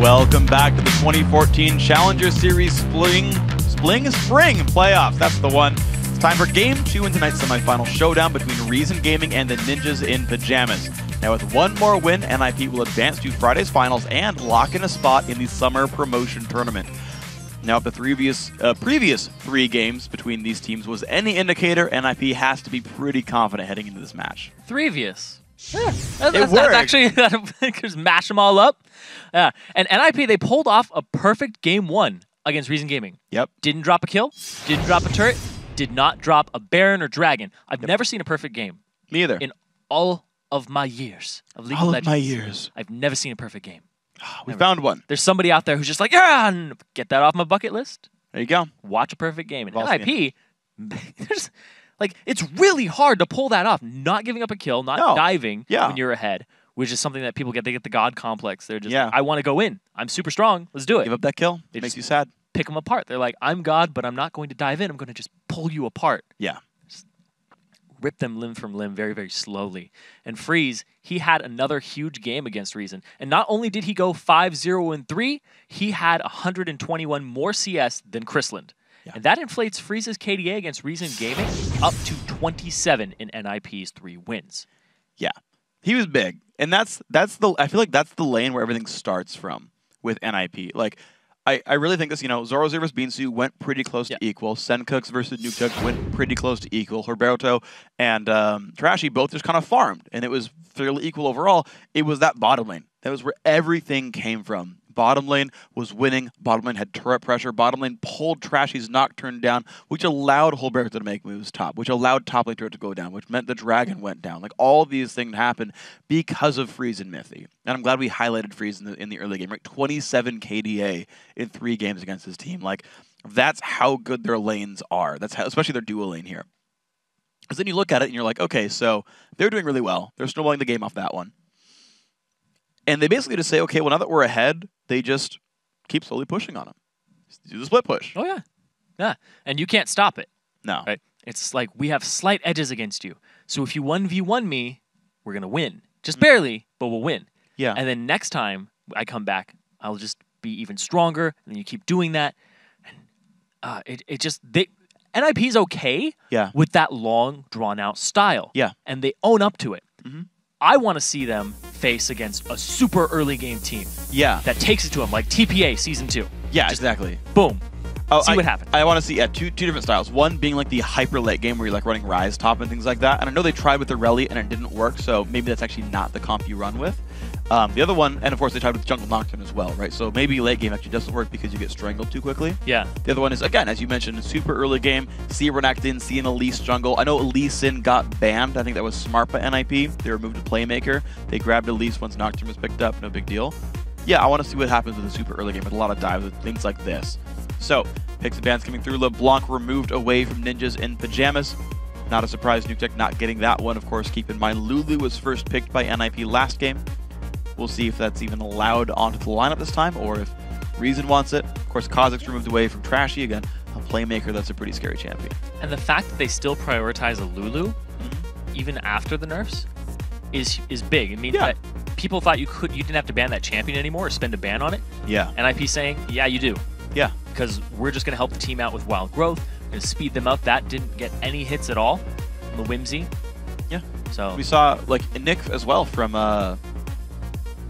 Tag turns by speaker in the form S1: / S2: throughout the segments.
S1: Welcome back to the 2014 Challenger Series Spring playoffs. That's the one. It's time for Game 2 in tonight's semifinal showdown between Reason Gaming and the Ninjas in Pajamas. Now with one more win, NIP will advance to Friday's finals and lock in a spot in the Summer Promotion Tournament. Now if the previous 3 games between these teams was any indicator, NIP has to be pretty confident heading into this match.
S2: Previous. Yeah, that's actually, just mash them all up. Yeah, and NIP, they pulled off a perfect game 1 against Reason Gaming.
S1: Yep.
S2: Didn't drop a kill, didn't drop a turret, did not drop a Baron or Dragon. I've never seen a perfect game.
S1: Me either.
S2: In all of my years of League of Legends.
S1: All of my years.
S2: I've never seen a perfect game.
S1: We found one.
S2: There's somebody out there who's just like, yeah, get that off my bucket list.
S1: There you go.
S2: Watch a perfect game. And NIP, there's... Like, it's really hard to pull that off. Not giving up a kill, not diving when you're ahead, which is something that people get. They get the God complex. They're just like, I want to go in. I'm super strong. Let's do it.
S1: Give up that kill. It makes you sad.
S2: Pick them apart. They're like, I'm God, but I'm not going to dive in. I'm going to just pull you apart.
S1: Yeah.
S2: Just rip them limb from limb very, very slowly. And Freeze, he had another huge game against Reason. And not only did he go 5-0-3, he had 121 more CS than Krislund. Yeah. And that inflates Freeze's KDA against Reason Gaming up to 27 in NIP's 3 wins.
S1: Yeah, he was big, and that's the I feel like that's the lane where everything starts from with NIP. Like, I really think this. You know, Zorozero versus beansu went pretty close to equal. Sencux versus Nukeduck went pretty close to equal. Hulberto and Trashy both just kind of farmed, and it was fairly equal overall. It was that bottom lane. That was where everything came from. Bottom lane was winning. Bottom lane had turret pressure. Bottom lane pulled Trashy's Nocturne down, which allowed Hulberto to make moves top, which allowed top lane turret to go down, which meant the Dragon went down. Like, all these things happened because of Freeze and Mithy. And I'm glad we highlighted Freeze in the early game, right? 27 KDA in 3 games against his team. Like, that's how good their lanes are. That's how, especially their dual lane here. Because then you look at it and you're like, okay, so they're doing really well. They're snowballing the game off that one. And they basically just say, okay, well, now that we're ahead, they just keep slowly pushing on them. Do the split push.
S2: Oh, yeah. Yeah. And you can't stop it.
S1: No.
S2: Right? It's like, we have slight edges against you. So if you 1v1 me, we're going to win. Just barely, but we'll win.
S1: Yeah.
S2: And then next time I come back, I'll just be even stronger. And then you keep doing that. And NIP's okay with that long, drawn-out style.
S1: Yeah.
S2: And they own up to it.
S1: Mm-hmm.
S2: I want to see them face against a super early game team.
S1: Yeah.
S2: That takes it to them, like TPA Season 2.
S1: Yeah, just exactly.
S2: Boom. See what happens.
S1: I want to see two different styles. One being like the hyper late game where you're like running Rise top and things like that. And I know they tried with the Irelia and it didn't work, so maybe that's actually not the comp you run with. The other one, and of course they tried with Jungle Nocturne as well, right? So maybe late game actually doesn't work because you get strangled too quickly.
S2: Yeah.
S1: The other one is, again, as you mentioned, super early game. See Renekton, see an Elise jungle. I know Elise got banned. I think that was smart by NIP. They removed a Playmaker. They grabbed Elise once Nocturne was picked up. No big deal. Yeah, I want to see what happens with a super early game with a lot of dives with things like this. So, picks and bans coming through. LeBlanc removed away from Ninjas in Pajamas. Not a surprise, Nukeduck not getting that one. Of course, keep in mind, Lulu was first picked by NIP last game. We'll see if that's even allowed onto the lineup this time, or if Reason wants it. Of course, Kha'Zix removed away from Trashy. Again, a Playmaker that's a pretty scary champion.
S2: And the fact that they still prioritize a Lulu, even after the nerfs, is big. It means that people thought you didn't have to ban that champion anymore or spend a ban on it.
S1: Yeah.
S2: NIP saying, yeah, you do.
S1: Yeah.
S2: Because we're just going to help the team out with wild growth, going to speed them up. That didn't get any hits at all on the Whimsy.
S1: Yeah.
S2: So
S1: we saw, like, Nick as well from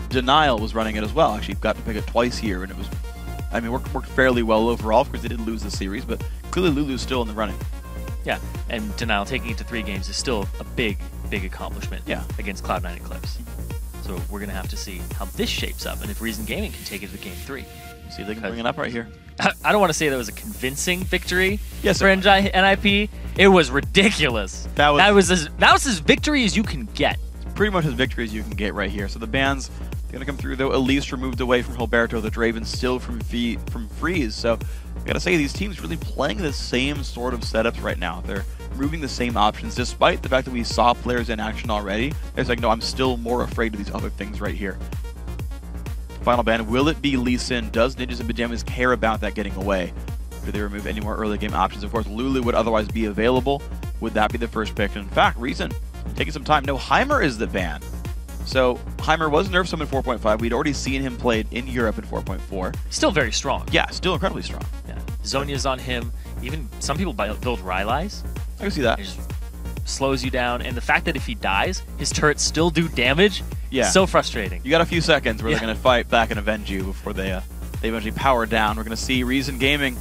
S1: Denial was running it as well. Actually, got to pick it twice here, and it was, I mean, worked fairly well overall. Of course, they did lose the series, but clearly Lulu's still in the running.
S2: Yeah, and Denial taking it to 3 games is still a big, big accomplishment against Cloud9 Eclipse. So we're going to have to see how this shapes up, and if Reason Gaming can take it to Game 3.
S1: See if they can bring it up right here.
S2: I don't want to say that was a convincing victory
S1: for
S2: NIP. It was ridiculous. That was as victory as you can get.
S1: It's pretty much as victory as you can get right here. So the bans going to come through, though. Elise removed away from Hulberto. The Draven still from Freeze. So I got to say, these teams really playing the same sort of setups right now. They're removing the same options, despite the fact that we saw players in action already. It's like, no, I'm still more afraid of these other things right here. Final ban, will it be Lee Sin? Does Ninjas in Pajamas care about that getting away? Do they remove any more early game options? Of course, Lulu would otherwise be available. Would that be the first pick? And in fact, Reason taking some time. No, Heimer is the ban. So Heimer was nerfed some in 4.5. We'd already seen him played in Europe in 4.4.
S2: Still very strong.
S1: Yeah, still incredibly strong.
S2: Yeah. Zhonya's on him. Even some people build Rylai's.
S1: I can see that.
S2: It just slows you down. And the fact that if he dies, his turrets still do damage,
S1: yeah,
S2: so frustrating.
S1: You got a few seconds where they're going to fight back and avenge you before they eventually power down. We're going to see Reason Gaming.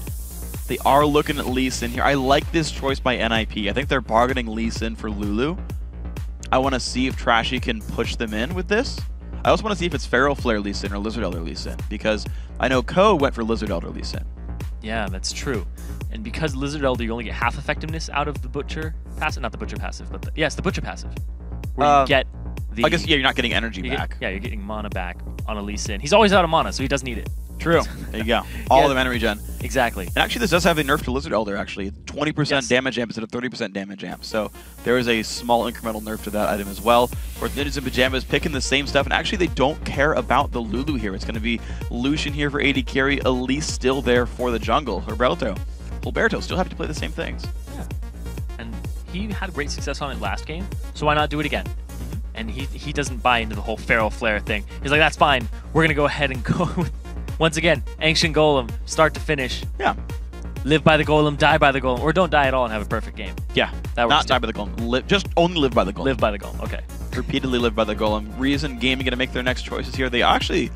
S1: They are looking at Lee Sin here. I like this choice by NIP. I think they're bargaining Lee Sin for Lulu. I want to see if Trashy can push them in with this. I also want to see if it's Feral Flare Lee Sin or Lizard Elder Lee Sin, because I know Ko went for Lizard Elder Lee Sin.
S2: Yeah, that's true. And because Lizard Elder, you only get half effectiveness out of the Butcher passive. Not the Butcher passive, but yes, the Butcher passive. Where you get the...
S1: I guess, yeah, you're not getting energy back.
S2: You're getting mana back on a Lee Sin. He's always out of mana, so he doesn't need it.
S1: True. There you go. All of the mana regen.
S2: Exactly.
S1: And actually, this does have a nerf to Lizard Elder, actually. 20% damage amp instead of 30% damage amp. So there is a small incremental nerf to that item as well. Or Ninjas in Pajamas picking the same stuff. And actually, they don't care about the Lulu here. It's going to be Lucian here for AD carry. Elise still there for the jungle. Hulberto still happy to play the same things.
S2: Yeah. And he had great success on it last game. So why not do it again? And he doesn't buy into the whole Feral Flare thing. He's like, that's fine. We're going to go ahead and go with... Once again, Ancient Golem, start to finish.
S1: Yeah.
S2: Live by the Golem, die by the Golem, or don't die at all and have a perfect game.
S1: Yeah.
S2: That works.
S1: Not die by the Golem. Just only live by the Golem.
S2: Live by the Golem, okay.
S1: Repeatedly live by the Golem. Reason Gaming going to make their next choices here. They actually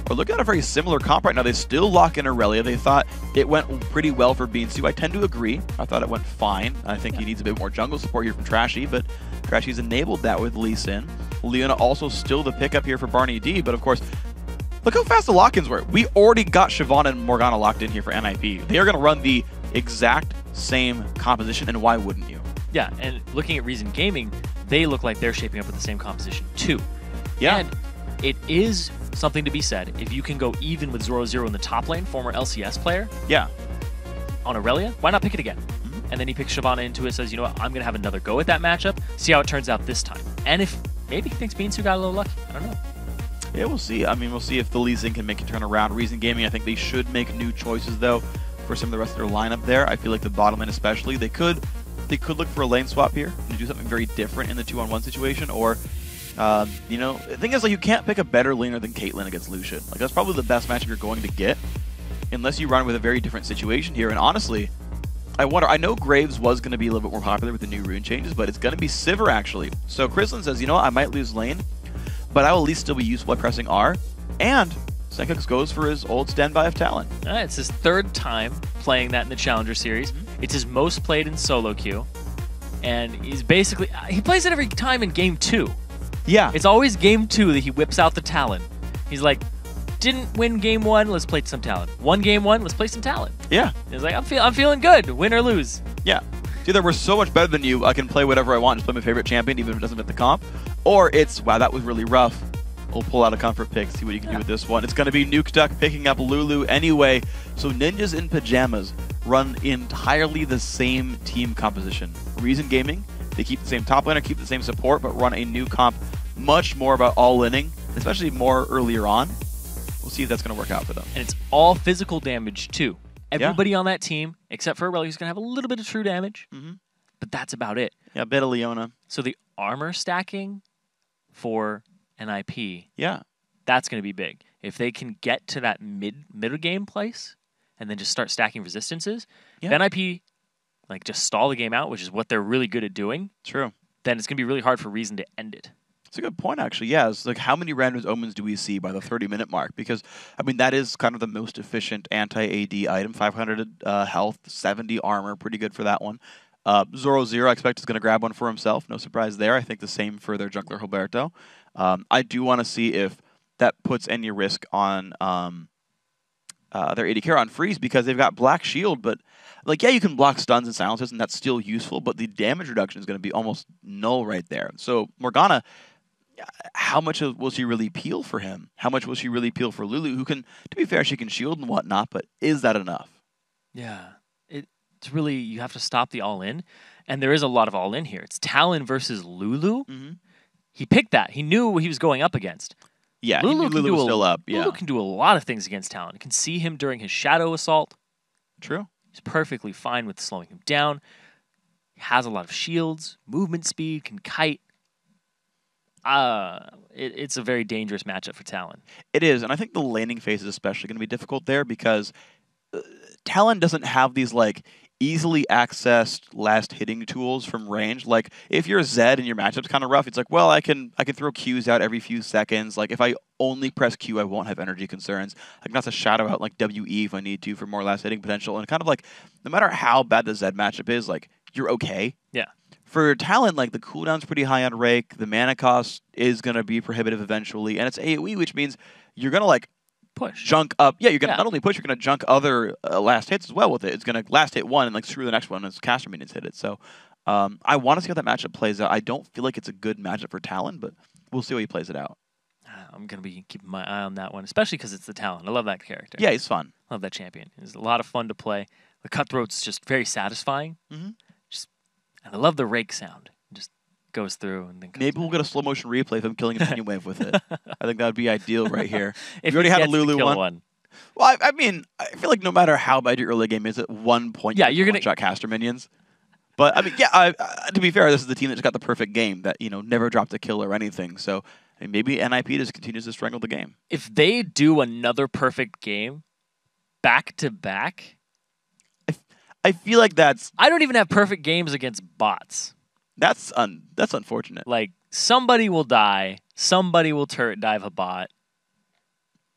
S1: are looking at a very similar comp right now. They still lock in Irelia. They thought it went pretty well for beansu. I tend to agree. I thought it went fine. I think he needs a bit more jungle support here from Trashy, but Trashy's enabled that with Lee Sin. Leona also still the pickup here for BarneyD, but of course, look how fast the lock-ins were. We already got Shyvana and Morgana locked in here for NIP. They are going to run the exact same composition, and why wouldn't you?
S2: Yeah, and looking at Reason Gaming, they look like they're shaping up with the same composition too.
S1: Yeah.
S2: And it is something to be said. If you can go even with Zorozero in the top lane, former LCS player,
S1: yeah,
S2: on Irelia, why not pick it again? And then he picks Shyvana into it, says, you know what, I'm going to have another go at that matchup, see how it turns out this time. And if maybe he thinks beansu got a little lucky, I don't know.
S1: Yeah, we'll see. I mean, we'll see if the Lee Sin can make it turn around. Reason Gaming, I think they should make new choices, though, for some of the rest of their lineup there. I feel like the bottom lane especially, they could look for a lane swap here and do something very different in the 2-on-1 situation, or, you know, the thing is, like, you can't pick a better laner than Caitlyn against Lucian. Like, that's probably the best matchup you're going to get, unless you run with a very different situation here. And honestly, I wonder, I know Graves was going to be a little bit more popular with the new rune changes, but it's going to be Sivir, actually. So Krislund says, you know what, I might lose lane, but I will at least still be useful by pressing R. And Sencux goes for his old standby of Talon.
S2: It's his third time playing that in the Challenger Series. It's his most played in solo queue. And he's basically, he plays it every time in game 2.
S1: Yeah.
S2: It's always game 2 that he whips out the Talon. He's like, didn't win game 1, let's play some Talon. Won game 1, let's play some Talon.
S1: Yeah.
S2: He's like, I'm feeling good, win or lose.
S1: Yeah. It's either we're so much better than you, I can play whatever I want, just play my favorite champion, even if it doesn't fit the comp. Or it's, wow, that was really rough. We'll pull out a comfort pick, see what you can do with this one. It's going to be Nukeduck picking up Lulu anyway. So Ninjas in Pajamas run entirely the same team composition. Reason Gaming, they keep the same top laner, keep the same support, but run a new comp much more about all-inning, especially more earlier on. We'll see if that's going to work out for them.
S2: And it's all physical damage, too. Everybody on that team, except for Irelia, is going to have a little bit of true damage, but that's about it.
S1: Yeah, a bit of Leona.
S2: So the armor stacking for NIP,
S1: yeah,
S2: that's going to be big. If they can get to that middle game place and then just start stacking resistances, if NIP like just stall the game out, which is what they're really good at doing,
S1: true, then
S2: it's going to be really hard for Reason to end it.
S1: That's a good point, actually. Yeah, it's like, how many random omens do we see by the 30-minute mark? Because, I mean, that is kind of the most efficient anti-AD item. 500 health, 70 armor, pretty good for that one. Zorozero, I expect, is going to grab one for himself. No surprise there. I think the same for their jungler, Hulberto. I do want to see if that puts any risk on their AD carry on freeze, because they've got Black Shield, but, like, yeah, you can block stuns and silences, and that's still useful, but the damage reduction is going to be almost null right there. So Morgana, how much will she really peel for him? How much will she really peel for Lulu, who can, to be fair, she can shield and whatnot, but is that enough?
S2: Yeah. It's really, you have to stop the all-in, and there is a lot of all-in here. It's Talon versus Lulu. He picked that. He knew what he was going up against.
S1: Yeah, Lulu was still up. Yeah.
S2: Lulu can do a lot of things against Talon. You can see him during his shadow assault.
S1: True.
S2: He's perfectly fine with slowing him down. He has a lot of shields, movement speed, can kite. it's a very dangerous matchup for Talon.
S1: It is, and I think the laning phase is especially going to be difficult there because Talon doesn't have these like easily accessed last hitting tools from range. Like if you're Zed and your matchup's kind of rough, it's like, well, I can throw Qs out every few seconds. Like if I only press Q, I won't have energy concerns. I can also shadow out like WE if I need to for more last hitting potential. And kind of like no matter how bad the Zed matchup is, like you're okay.
S2: Yeah.
S1: For Talon, like the cooldown's pretty high on Rake, the mana cost is gonna be prohibitive eventually, and it's AoE, which means you're gonna like
S2: push
S1: junk up. Yeah, you're gonna not only push, you're gonna junk other last hits as well with it. It's gonna last hit one and like screw the next one as caster minions hit it. So I want to see how that matchup plays out. I don't feel like it's a good matchup for Talon, but we'll see how he plays it out.
S2: I'm gonna be keeping my eye on that one, especially because it's the Talon. I love that character.
S1: Yeah, he's fun.
S2: I love that champion. He's a lot of fun to play. The cutthroat's just very satisfying.
S1: Mm-hmm.
S2: And I love the rake sound. It just goes through and then comes
S1: Maybe we'll get a slow motion replay of him killing a minion wave with it. I think that would be ideal right here.
S2: If
S1: we already
S2: he
S1: had a
S2: gets to
S1: Lulu
S2: kill
S1: one. Well, I mean, I feel like no matter how bad your early game is, at one point
S2: you're gonna
S1: shot caster minions. But I mean, yeah. To be fair, this is the team that just got the perfect game that never dropped a kill or anything. So I mean, maybe NIP just continues to strangle the game.
S2: If they do another perfect game back to back,
S1: I feel like that's.
S2: I don't even have perfect games against bots.
S1: That's unfortunate.
S2: Like somebody will die, somebody will turret dive a bot.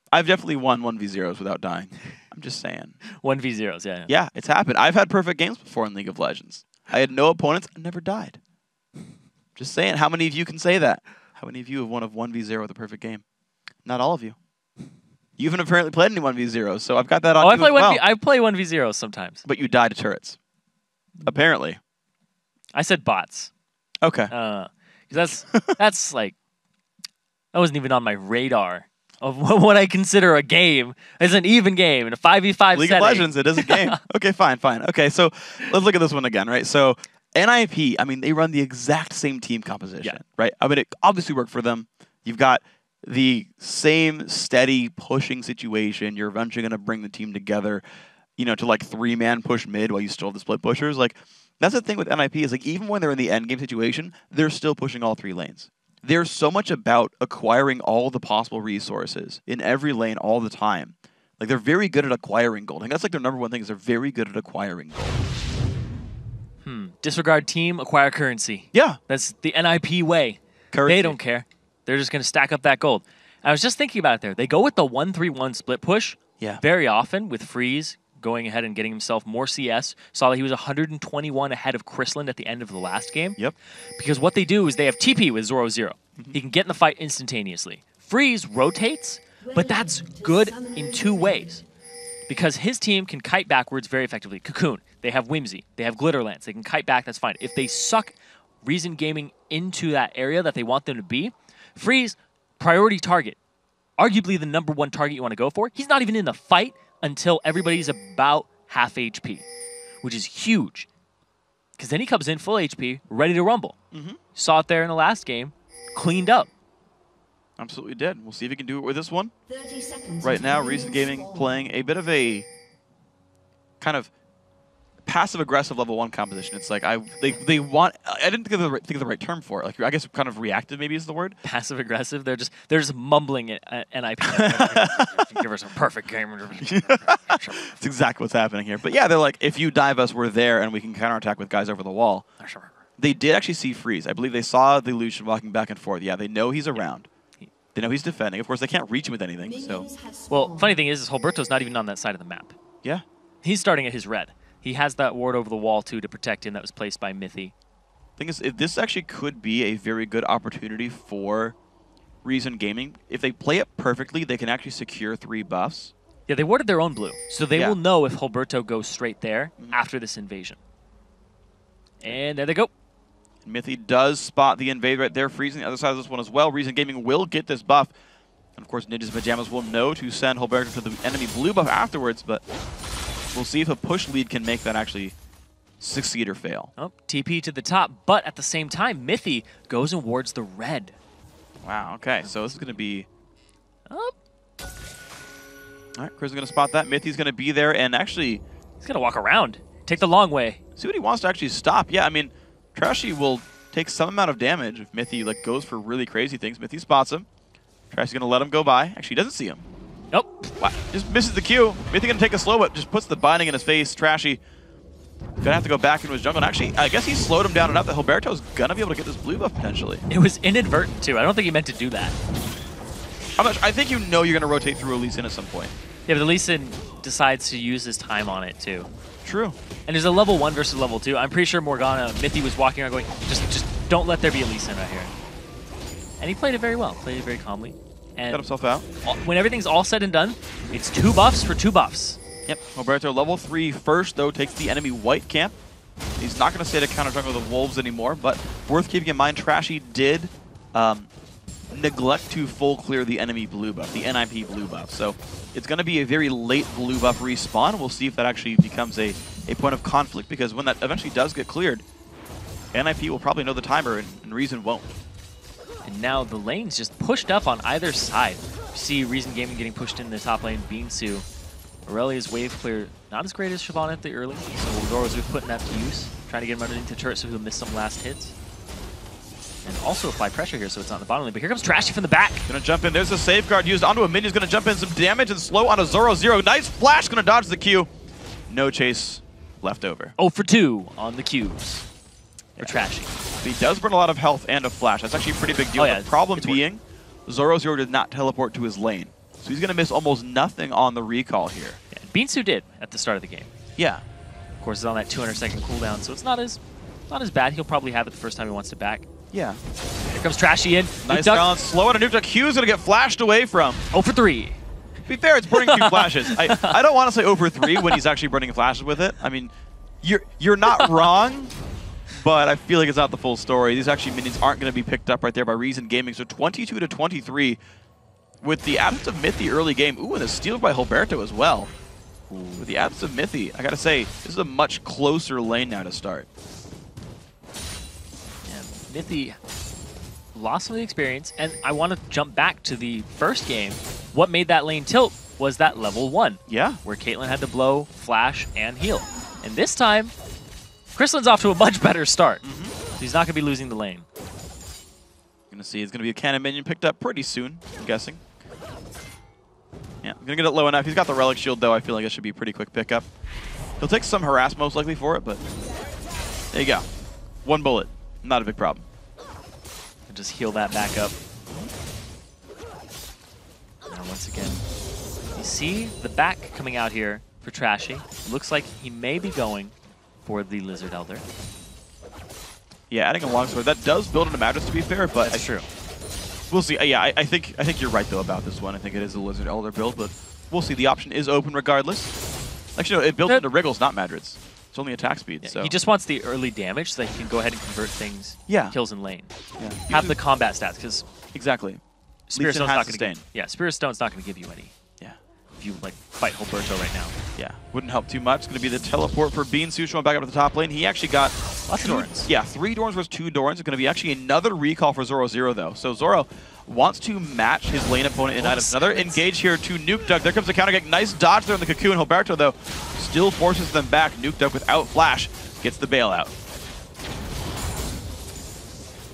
S1: I've definitely won 1v0s without dying. I'm just saying.
S2: 1v0s, yeah.
S1: Yeah, it's happened. I've had perfect games before in League of Legends. I had no opponents and never died. Just saying. How many of you can say that? How many of you have won a 1v0 with a perfect game? Not all of you. You haven't apparently played any 1v0s, so I've got that on you as well.
S2: I play 1v0s sometimes.
S1: But you die to turrets. Apparently.
S2: I said bots.
S1: Okay.
S2: That's like, that wasn't even on my radar of what I consider a game. It's an even game in a 5v5
S1: League
S2: setting.
S1: of Legends, it is a game. Okay, fine. Okay, so let's look at this one again, right? So NIP, I mean, they run the exact same team composition, right? I mean, it obviously worked for them. You've got the same steady pushing situation. You're eventually going to bring the team together, to like 3-man push mid while you still have the split pushers. Like, that's the thing with NIP is like even when they're in the end game situation, they're still pushing all 3 lanes. There's so much about acquiring all the possible resources in every lane all the time. Like they're very good at acquiring gold. I think that's like their number one thing is they're very good at acquiring gold.
S2: Disregard team, acquire currency.
S1: Yeah.
S2: That's the NIP way.
S1: Currency.
S2: They don't care. They're just going to stack up that gold. I was just thinking about it there. They go with the 1-3-1 split push very often with Freeze going ahead and getting himself more CS. Saw that he was 121 ahead of Krislund at the end of the last game.
S1: Yep.
S2: Because what they do is they have TP with Zorozero. He can get in the fight instantaneously. Freeze rotates, but that's good in 2 ways. Because his team can kite backwards very effectively. Cocoon, they have Whimsy, they have Glitterlance, they can kite back, that's fine. If they suck Reason Gaming into that area that they want them to be, Freeze, priority target. Arguably the number 1 target you want to go for. He's not even in the fight until everybody's about half HP, which is huge. Because then he comes in full HP, ready to rumble. Saw it there in the last game, cleaned up.
S1: Absolutely did. We'll see if he can do it with this one.
S3: 30 seconds
S1: Right now, Reason Gaming playing a bit of a kind of passive-aggressive level 1 composition. It's like they want. I didn't think of the right term for it. Like I guess kind of reactive maybe is the word.
S2: Passive-aggressive. They're just mumbling it at NIP. Give us a perfect game.
S1: That's exactly what's happening here. But yeah, they're like, if you dive us, we're there, and we can counterattack with guys over the wall. They did actually see Freeze. I believe they saw the Lucian walking back and forth. Yeah, they know he's around. They know he's defending. Of course, they can't reach him with anything. So,
S2: well, funny thing is Hulberto's not even on that side of the map.
S1: Yeah.
S2: He's starting at his red. He has that ward over the wall, too, to protect him that was placed by Mithy.
S1: Thing is, this actually could be a very good opportunity for Reason Gaming. If they play it perfectly, they can actually secure 3 buffs.
S2: Yeah, they warded their own blue, so they will know if Hulberto goes straight there after this invasion. And there they go.
S1: Mithy does spot the invade right there, freezing the other side of this one as well. Reason Gaming will get this buff. And of course, Ninja's Pajamas will know to send Hulberto to the enemy blue buff afterwards, but we'll see if a push lead can make that actually succeed or fail.
S2: Oh, TP to the top, but at the same time, Mithy goes and wards the red.
S1: Wow, okay, so this is going to be...
S2: Oh.
S1: All right, Chris is going to spot that. Mithy's going to be there, and actually...
S2: He's going to walk around. Take the long way.
S1: See what he wants to actually stop. Yeah, I mean, Trashy will takes some amount of damage if Mithy like goes for really crazy things. Mithy spots him. Trashy's going to let him go by. Actually, he doesn't see him.
S2: Nope.
S1: Wow. Just misses the Q. Mithy going to take a slow, but just puts the binding in his face. Trashy going to have to go back into his jungle. And actually, I guess he slowed him down enough that Hulberto's going to be able to get this blue buff potentially.
S2: It was inadvertent, too. I don't think he meant to do that.
S1: I think you know you're going to rotate through Elise at some point.
S2: Yeah, but Elise decides to use his time on it, too.
S1: True.
S2: And there's a level 1 versus level 2. I'm pretty sure Morgana, Mithy was walking around going, just don't let there be Elise right here. And he played it very well. Played it very calmly. And
S1: got himself out.
S2: When everything's all said and done, it's 2 buffs for 2 buffs.
S1: Yep. Hulberto, level 3 first, though, takes the enemy white camp. He's not going to stay to counter jungle the wolves anymore, but worth keeping in mind, Trashy did neglect to full clear the enemy blue buff, the NIP blue buff. So it's going to be a very late blue buff respawn. We'll see if that actually becomes a point of conflict, because when that eventually does get cleared, NIP will probably know the timer and Reason won't.
S2: And now the lane's just pushed up on either side. You see Reason Gaming getting pushed in the top lane, beansu. Irelia's wave clear, not as great as Shyvana at the early, so Zorozero putting that to use, trying to get him underneath the turret so he'll miss some last hits. And also apply pressure here so it's not in the bottom lane, but here comes Trashy from the back.
S1: Gonna jump in, there's a safeguard used onto a minion, gonna jump in some damage and slow onto Zorozero. Nice flash, gonna dodge the Q. No chase left over.
S2: 0 for 2 on the Qs for Trashy.
S1: He does burn a lot of health and a flash. That's actually a pretty big deal. The problem being, Zorozero did not teleport to his lane. So he's going to miss almost nothing on the recall here.
S2: Yeah, beansu did at the start of the game.
S1: Yeah.
S2: Of course, it's on that 200-second cooldown, so it's not as bad. He'll probably have it the first time he wants to back.
S1: Yeah.
S2: Here comes Trashy in.
S1: Nice balance. Slow on a Nukeduck. Q's going to get flashed away from.
S2: 0 for 3.
S1: To be fair, it's burning 2 flashes. I don't want to say 0 for 3 when he's actually burning flashes with it. I mean, you're not wrong, but I feel like it's not the full story. These actually minions aren't going to be picked up right there by Reason Gaming. So 22 to 23 with the absence of Mithy early game. Ooh, and a steal by Hulberto as well. Ooh, with the absence of Mithy, I got to say, this is a much closer lane now to start.
S2: Yeah, Mithy lost some of the experience, and I want to jump back to the first game. What made that lane tilt was that level 1.
S1: Yeah.
S2: Where Caitlyn had to blow, flash, and heal. And this time, Krislund's off to a much better start. So he's not going to be losing the lane.
S1: Going to see it's going to be a cannon minion picked up pretty soon, I'm guessing. Yeah, I'm going to get it low enough. He's got the relic shield, though. I feel like it should be a pretty quick pickup. He'll take some harass most likely for it, but there you go. 1 bullet. Not a big problem.
S2: Just heal that back up. Now once again, you see the back coming out here for Trashy. Looks like he may be going for the Lizard Elder.
S1: Yeah, adding a longsword, that does build into Madras to be fair, but
S2: that's true.
S1: We'll see. Yeah, I think you're right though about this one. I think it is a Lizard Elder build, but we'll see. The option is open regardless. Actually, no, it builds into Wriggles, not Madras. It's only attack speed.
S2: Yeah,
S1: so
S2: he just wants the early damage so that he can go ahead and convert things.
S1: Yeah.
S2: Kills in lane.
S1: Yeah.
S2: Have the combat stats because
S1: exactly.
S2: Spirit Stone's not going to
S1: give.
S2: Yeah, Spirit Stone's not going to give you any.
S1: Yeah.
S2: If you like fight Hulberto right now.
S1: Yeah, wouldn't help too much. It's going to be the teleport for beansu showing back up to the top lane. He actually got
S2: lots of Dorans.
S1: Yeah, 3 Dorans versus 2 Dorans. It's going to be actually another recall for Zorozero though. So Zoro wants to match his lane opponent in items. Another engage here to Nukeduck. There comes the counter kick. Nice dodge there in the cocoon. Hulberto though still forces them back. Nukeduck without flash gets the bailout.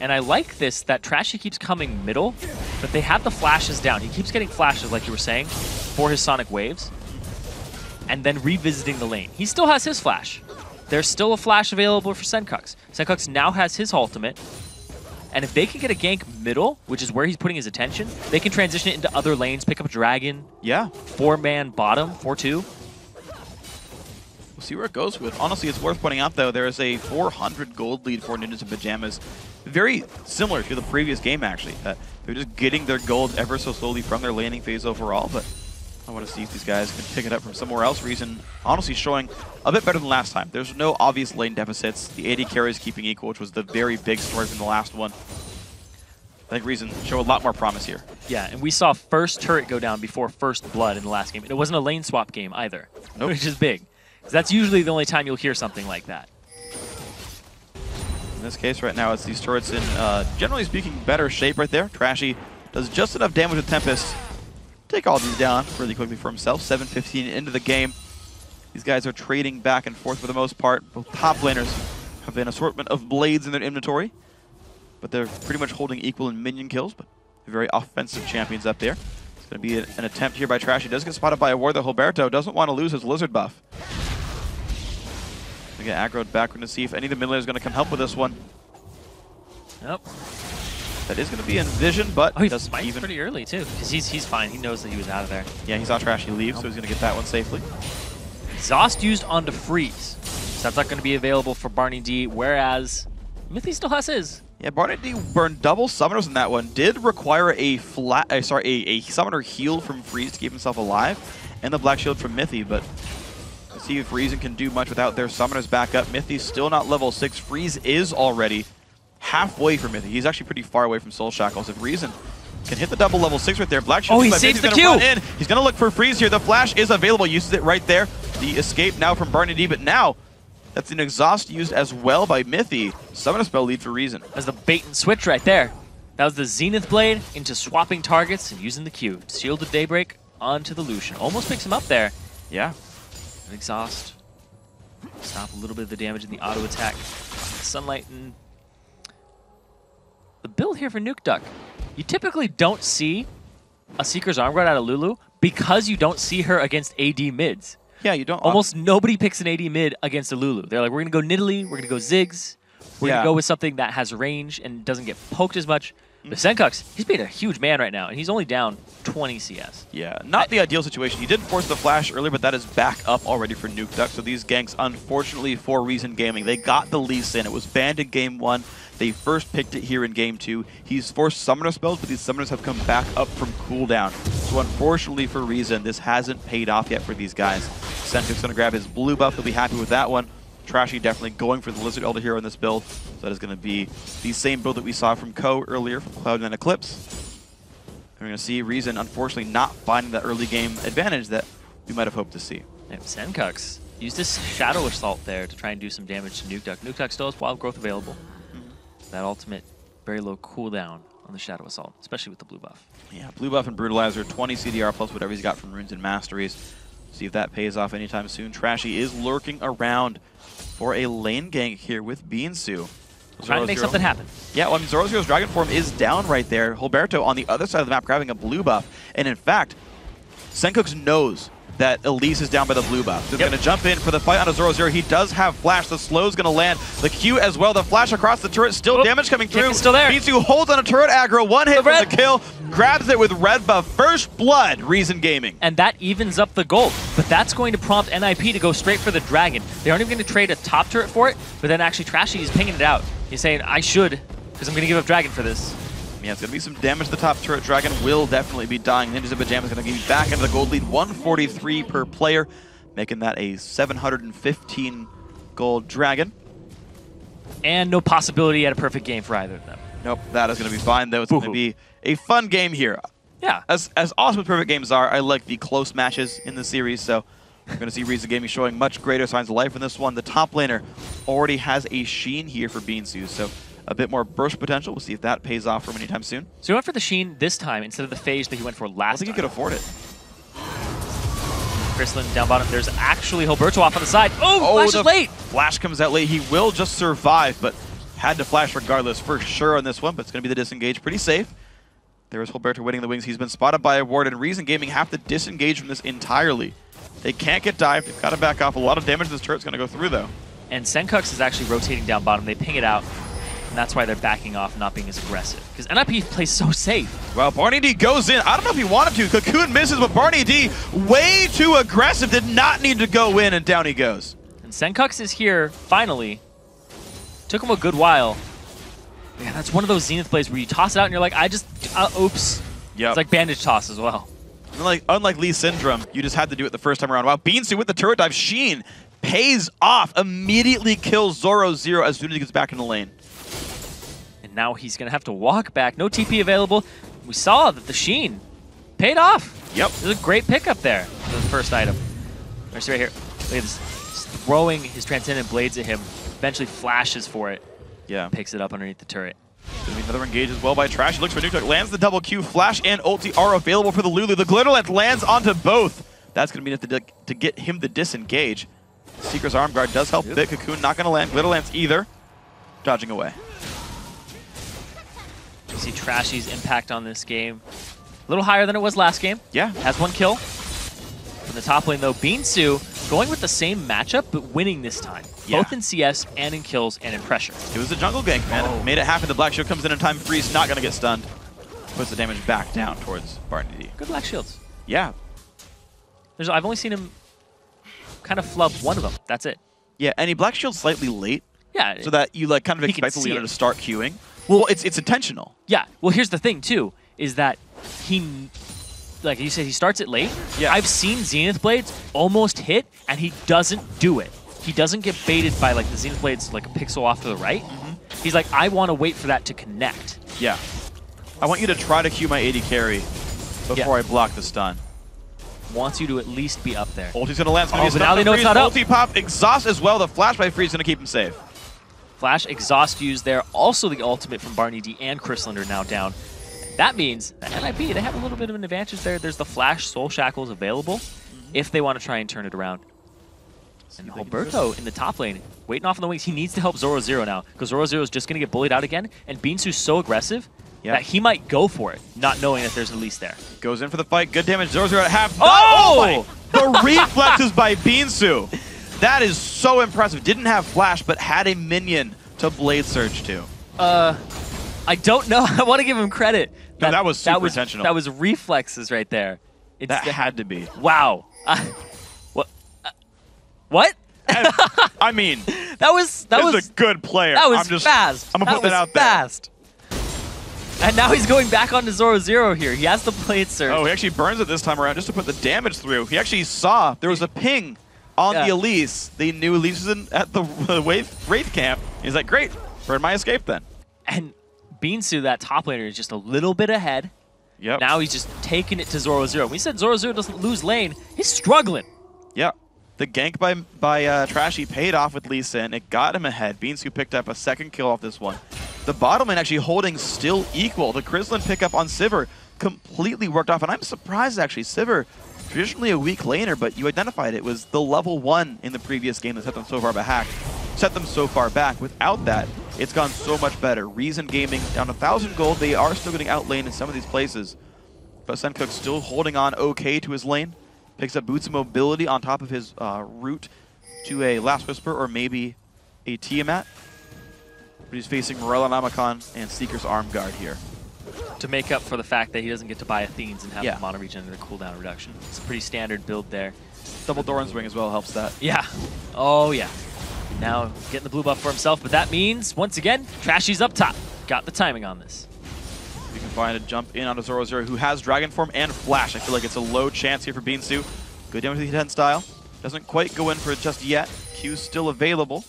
S2: And I like this, that Trashy keeps coming middle, but they have the flashes down. He keeps getting flashes, like you were saying, for his Sonic Waves, and then revisiting the lane. He still has his flash. There's still a flash available for Sencux. Sencux now has his ultimate, and if they can get a gank middle, which is where he's putting his attention, they can transition it into other lanes, pick up Dragon.
S1: Yeah.
S2: 4-man bottom, 4-2.
S1: We'll see where it goes with. Honestly, it's worth pointing out, though, there is a 400 gold lead for Ninjas in Pajamas. Very similar to the previous game, actually. They're just getting their gold ever so slowly from their laning phase overall, but I want to see if these guys can pick it up from somewhere else. Reason, honestly, showing a bit better than last time. There's no obvious lane deficits. The AD carries keeping equal, which was the very big story from the last one. I think Reason show a lot more promise here.
S2: Yeah, and we saw first turret go down before first blood in the last game. And it wasn't a lane swap game either, which is big. Because that's usually the only time you'll hear something like that.
S1: In this case right now, it's these turrets in, generally speaking, better shape right there. Trashy does just enough damage with Tempest. Take all these down really quickly for himself. 7:15 into the game. These guys are trading back and forth for the most part. Both top laners have an assortment of blades in their inventory. but they're pretty much holding equal in minion kills, but very offensive champions up there. It's going to be an attempt here by Trashy. Does get spotted by a ward, though. Hulberto doesn't want to lose his lizard buff. We get aggroed back. We're going to see if any of the mid laners is going to come help with this one.
S2: Yep.
S1: That is going to be in vision, but
S2: he does even pretty early too, because he's fine. He knows that he was out of there.
S1: Yeah, he saw Trashy leave, so he's going to get that one safely.
S2: Exhaust used onto Freeze. So that's not going to be available for BarneyD, whereas Mithy still has his.
S1: Yeah, BarneyD burned double summoners in that one. Did require a summoner heal from Freeze to keep himself alive, and the black shield from Mithy, but let's see if Reason can do much without their summoners back up. Mithy's still not level 6. Freeze is already halfway from Mithy. He's actually pretty far away from Soul Shackles. If Reason can hit the double level 6 right there, black shield.
S2: Oh, he saves the Q.
S1: He's going to look for Freeze here. The flash is available. Uses it right there. The escape now from BarneyD, but now that's an exhaust used as well by Mithy. Summoner spell lead for Reason.
S2: That's the bait and switch right there. That was the Zenith Blade into swapping targets and using the Q. Shielded Daybreak onto the Lucian. Almost picks him up there.
S1: Yeah.
S2: An exhaust. Stop a little bit of the damage in the auto attack. Sunlight and the build here for Nukeduck. You typically don't see a Seeker's Arm Guard out of Lulu because you don't see her against AD mids.
S1: Yeah, you don't.
S2: Almost nobody picks an AD mid against a Lulu. They're like, we're going to go Nidalee, we're going to go Ziggs, we're going to go with something that has range and doesn't get poked as much. But Sencux, he's being a huge man right now, and he's only down 20 CS.
S1: Yeah, not the ideal situation. He did force the flash earlier, but that is back up already for Nukeduck. So these ganks, unfortunately for Reason Gaming, they got the Elise in. It was banned in Game 1. They first picked it here in Game 2. He's forced summoner spells, but these summoners have come back up from cooldown. So unfortunately for Reason, this hasn't paid off yet for these guys. Sencux going to grab his blue buff. He'll be happy with that one. Trashy definitely going for the Lizard Elder here in this build. So that is going to be the same build that we saw from Ko earlier from Cloud and Eclipse. We're going to see Reason, unfortunately, not finding that early game advantage that we might have hoped to see.
S2: And Sencux used this Shadow Assault there to try and do some damage to Nukeduck. Nukeduck still has Wild Growth available. That ultimate, very low cooldown on the Shadow Assault, especially with the blue buff.
S1: Yeah, blue buff and Brutalizer, 20 CDR plus whatever he's got from Runes and Masteries. See if that pays off anytime soon. Trashy is lurking around for a lane gank here with beansu.
S2: Trying to make something happen.
S1: Yeah, well, I mean, Zorozero's Dragon Form is down right there. Hulberto on the other side of the map grabbing a blue buff. And in fact, Sencux knows that Elise is down by the blue buff. So he's going to jump in for the fight on a Zorozero. He does have flash. The slow's going to land. The Q as well. The flash across the turret. Still damage coming through.
S2: It's still there.
S1: beansu holds on a turret aggro. One hit for the kill. Grabs it with red buff. First blood, Reason Gaming.
S2: And that evens up the gold. But that's going to prompt NIP to go straight for the dragon. They aren't even going to trade a top turret for it. But then actually Trashy is pinging it out. He's saying, I should, because I'm going to give up dragon for this.
S1: Yeah, it's going to be some damage to the top turret. Dragon will definitely be dying. Ninjas of Pajamas going to give you back into the gold lead. 143 per player, making that a 715 gold Dragon.
S2: And no possibility at a perfect game for either of them.
S1: Nope, that is going to be fine, though. It's going to be a fun game here.
S2: Yeah.
S1: As awesome as perfect games are, I like the close matches in the series, so we're going to see Reason Gaming showing much greater signs of life in this one. The top laner already has a Sheen here for beansu, so a bit more burst potential. We'll see if that pays off for him anytime soon.
S2: So he went for the Sheen this time instead of the phase that he went for last time.
S1: I think he could afford it.
S2: Krislund down bottom. There's actually Hulberto off on the side. Oh, flash is late.
S1: Flash comes out late. He will just survive, but had to flash regardless for sure on this one, but it's going to be the disengage. Pretty safe. There's Hulberto winning the wings. He's been spotted by a ward, and Reason Gaming have to disengage from this entirely. They can't get dived. They've got to back off. A lot of damage this turret's going to go through, though.
S2: And Sencux is actually rotating down bottom. They ping it out. And that's why they're backing off, not being as aggressive. Because NIP plays so safe.
S1: Well, BarneyD goes in. I don't know if he wanted to. Cocoon misses, but BarneyD, way too aggressive, did not need to go in, and down he goes.
S2: And Sencux is here, finally. Took him a good while. Yeah, that's one of those Zenith plays where you toss it out and you're like, oops.
S1: Yep.
S2: It's like bandage toss as well.
S1: Unlike Lee Syndrome, you just had to do it the first time around. Wow, beansu with the turret dive. Sheen pays off, immediately kills Zorozero as soon as he gets back in the lane.
S2: And now he's going to have to walk back. No TP available. We saw that the Sheen paid off.
S1: Yep.
S2: It was a great pickup there for the first item. There's right here. Look at this. Just throwing his Transcendent Blades at him. Eventually flashes for it.
S1: Yeah.
S2: Picks it up underneath the turret.
S1: Gonna be another engage as well by Trashy. Looks for Nukeduck. Lands the double Q. Flash and ulti are available for the Lulu. The Glitter Lance lands onto both. That's going to be enough to get him to disengage. Seeker's Arm Guard does help a bit. Cocoon not going to land. Glitter Lance either. Dodging away.
S2: see Trashy's impact on this game. A little higher than it was last game.
S1: Yeah.
S2: Has 1 kill. From the top lane, though, beansu going with the same matchup, but winning this time.
S1: Yeah.
S2: Both in CS and in kills and in pressure.
S1: It was a jungle gank, man.
S2: Oh.
S1: Made it happen. The Black Shield comes in time. Freeze not going to get stunned. Puts the damage back down towards BarneyD.
S2: Good Black Shields.
S1: Yeah.
S2: I've only seen him kind of flub one of them. That's it.
S1: Yeah, and he Black Shield slightly late.
S2: Yeah.
S1: So that you like kind of
S2: He can
S1: expect the
S2: see
S1: Leona
S2: it.
S1: to start queuing. Well, it's intentional.
S2: Yeah. Well, here's the thing, too, is that he, like you said, he starts it late.
S1: Yeah.
S2: I've seen Zenith Blades almost hit, and he doesn't do it. He doesn't get baited by like the Zenith Blades like a pixel off to the right. He's like, I want to wait for that to connect.
S1: Yeah. I want you to try to queue my AD carry before I block the stun.
S2: Wants you to at least be up there.
S1: Ulti's going to land.
S2: But now they know it's not up.
S1: Ulti pop, exhaust as well. The flash by Freeze is going to keep him safe.
S2: Flash, exhaust used there. Also the ultimate from BarneyD and Krislund are now down. That means that NIP, they have a little bit of an advantage there. There's the Flash Soul Shackles available if they want to try and turn it around. And Hulberto in the top lane, waiting off on the wings. He needs to help Zorozero now, because Zorozero is just going to get bullied out again, and beansu's so aggressive that he might go for it, not knowing that there's an Elise there.
S1: Goes in for the fight. Good damage. Zorozero at half.
S2: Oh!
S1: The reflexes by beansu. That is so impressive. Didn't have flash, but had a minion to blade surge to.
S2: I don't know. I want to give him credit.
S1: No, that was super intentional.
S2: That was reflexes right there.
S1: That had to be.
S2: Wow. What?
S1: I mean,
S2: that was
S1: a good player.
S2: That was fast.
S1: I'm gonna put that out
S2: fast. And now he's going back onto Zorozero here. He has the blade surge.
S1: Oh, he actually burns it this time around just to put the damage through. He actually saw there was a ping on the Elise. They knew Elise was at the Wraith camp. He's like, great, burn my escape then.
S2: And beansu, that top laner, is just a little bit ahead.
S1: Yep.
S2: Now he's just taking it to Zorozero. We said Zorozero doesn't lose lane. He's struggling.
S1: Yeah. The gank by Trashy paid off with Lisa, and it got him ahead. beansu picked up a second kill off this one. The bottom lane actually holding still equal. The Krislund pickup on Sivir completely worked off, and I'm surprised actually. Sivir, traditionally a weak laner, but you identified it was the level 1 in the previous game that set them so far back. Without that, it's gone so much better. Reason Gaming down 1,000 gold. They are still getting outlaned in some of these places, but Sencux still holding on okay to his lane. Picks up boots of mobility on top of his route to a Last Whisper or maybe a Tiamat. But he's facing Morella Namacon and Seeker's Arm Guard here.
S2: To make up for the fact that he doesn't get to buy Athenes and have the mono regen and a cooldown reduction. It's a pretty standard build there.
S1: Double Doran's Wing as well helps that.
S2: Yeah. Oh, yeah. Now getting the blue buff for himself, but that means, once again, Trashy's up top. Got the timing on this.
S1: You can find a jump in onto Zorozero, who has Dragon Form and Flash. I feel like it's a low chance here for beansu. Good damage with the hit style. Doesn't quite go in for it just yet. Q's still available.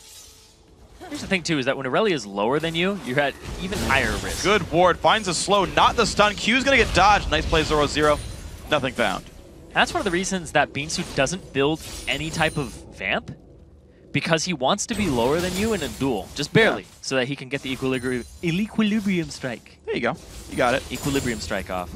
S2: Here's the thing, too, is that when Irelia is lower than you, you're at even higher risk.
S1: Good ward. Finds a slow, not the stun. Q's going to get dodged. Nice play, Zorozero. Nothing found.
S2: That's one of the reasons that beansu doesn't build any type of vamp, because he wants to be lower than you in a duel, just barely, so that he can get the equilibrium strike.
S1: There you go. You got it.
S2: Equilibrium strike off.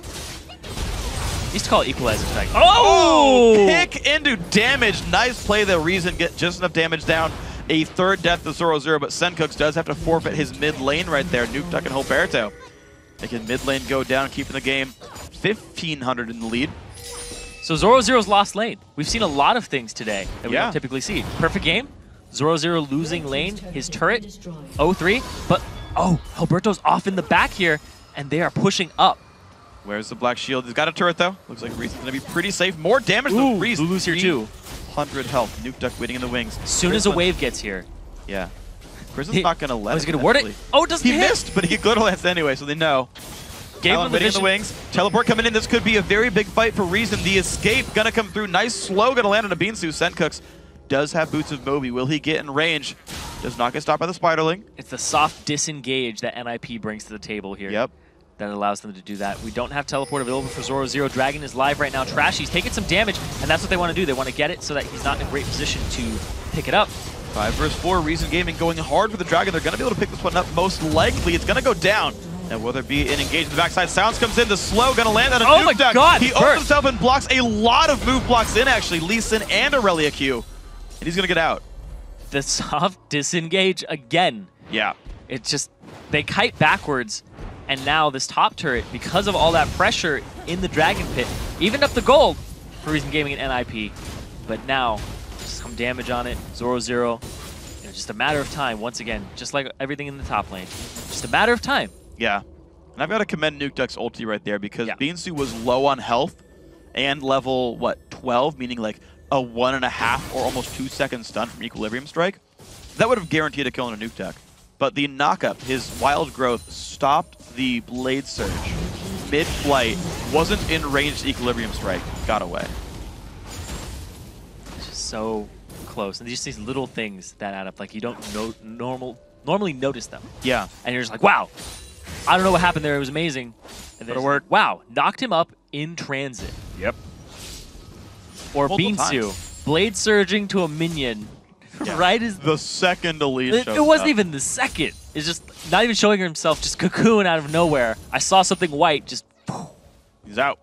S2: Used to call it equalizer strike. Oh!
S1: Pick into damage. Nice play. The Reason get just enough damage down. A third death to Zorozero, but Sencux does have to forfeit his mid lane right there. Nukeduck and Hulberto. Making mid lane go down, keeping the game 1,500 in the lead.
S2: So Zorozero's lost lane. We've seen a lot of things today that we don't typically see. Perfect game. Zorozero losing lane, his turret, 0-3, but Hulberto's off in the back here, and they are pushing up.
S1: Where's the Black Shield? He's got a turret, though. Looks like Reason's going to be pretty safe. More damage than Reason.
S2: Lulu's here, too.
S1: 100 health. Nukeduck waiting in the wings.
S2: As soon as a wave gets here.
S1: Yeah. Krislund's not going to let
S2: it. He's going to ward it? Oh, it doesn't hit.
S1: He missed, but he good hits anyway, so they know. Talon waiting in the wings. Teleport coming in. This could be a very big fight for Reason. The escape going to come through. Nice slow. Going to land on a beansu. Sencux does have boots of Moby. Will he get in range? Does not get stopped by the Spiderling.
S2: It's the soft disengage that NIP brings to the table here.
S1: Yep.
S2: That allows them to do that. We don't have teleport available for Zorozero. Dragon is live right now. Trashy's taking some damage, and that's what they want to do. They want to get it so that he's not in a great position to pick it up.
S1: 5 versus 4. Reason Gaming going hard for the Dragon. They're going to be able to pick this one up. Most likely, it's going to go down. And will there be an engage in the backside? Sounds comes in. The slow going to land on a Nukeduck.
S2: My God!
S1: He opens himself and blocks a lot of move blocks in, actually. Leeson and Irelia Q. And he's going to get out.
S2: The soft disengage again.
S1: Yeah.
S2: It's just, they kite backwards, And now this top turret, because of all that pressure in the Dragon Pit, evened up the gold for Reason Gaming and NIP. But now, some damage on it. Zorozero, just a matter of time, once again, just like everything in the top lane. Just a matter of time.
S1: Yeah. And I've got to commend Nukeduck's ulti right there because beansu was low on health and level, what, 12, meaning like a 1.5 or almost 2 second stun from Equilibrium Strike. That would have guaranteed a kill on a Nukeduck. But the knockup, his wild growth, stopped the Blade Surge mid-flight, wasn't in range to Equilibrium Strike, got away.
S2: It's just so close. And just these little things that add up, like you don't normally notice them.
S1: Yeah.
S2: And you're just like, wow, I don't know what happened there, it was amazing. And then it worked. Wow, knocked him up in transit.
S1: Yep.
S2: Or beansu, Blade Surging to a minion.
S1: Yeah.
S2: Right as
S1: the second Elise shows
S2: it wasn't
S1: up.
S2: even the second. It's just not even showing himself, just cocoon out of nowhere. I saw something white, just.
S1: He's out,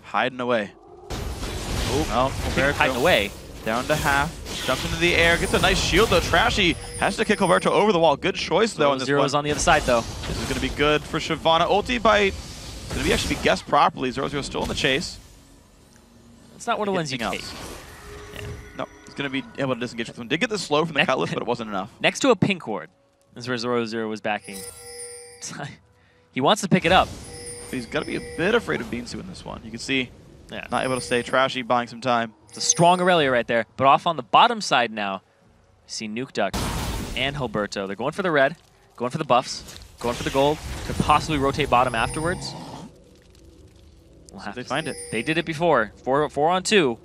S1: hiding away. Oh,
S2: well, hiding away.
S1: Down to half, jumps into the air, gets a nice shield though. Trashy has to kick Hulberto over the wall. Good choice though.
S2: Zero's on the other side though.
S1: This is going to be good for Shyvana. Ulti by going to be actually guessed properly. Zorozero still in the chase.
S2: It's not one of the ones you take.
S1: Yeah. No. He's going to be able to disengage with one. Did get the slow from the Cutlass, but it wasn't enough.
S2: Next to a pink ward. That's where Zorozero was backing. He wants to pick it up.
S1: He's got to be a bit afraid of beansu in this one. You can see, not able to stay. Trashy buying some time.
S2: It's a strong Irelia right there. But off on the bottom side now, see Nukeduck and Hulberto. They're going for the red, going for the buffs, going for the gold. Could possibly rotate bottom afterwards. We'll have
S1: they find it.
S2: They did it before. 4 on 2.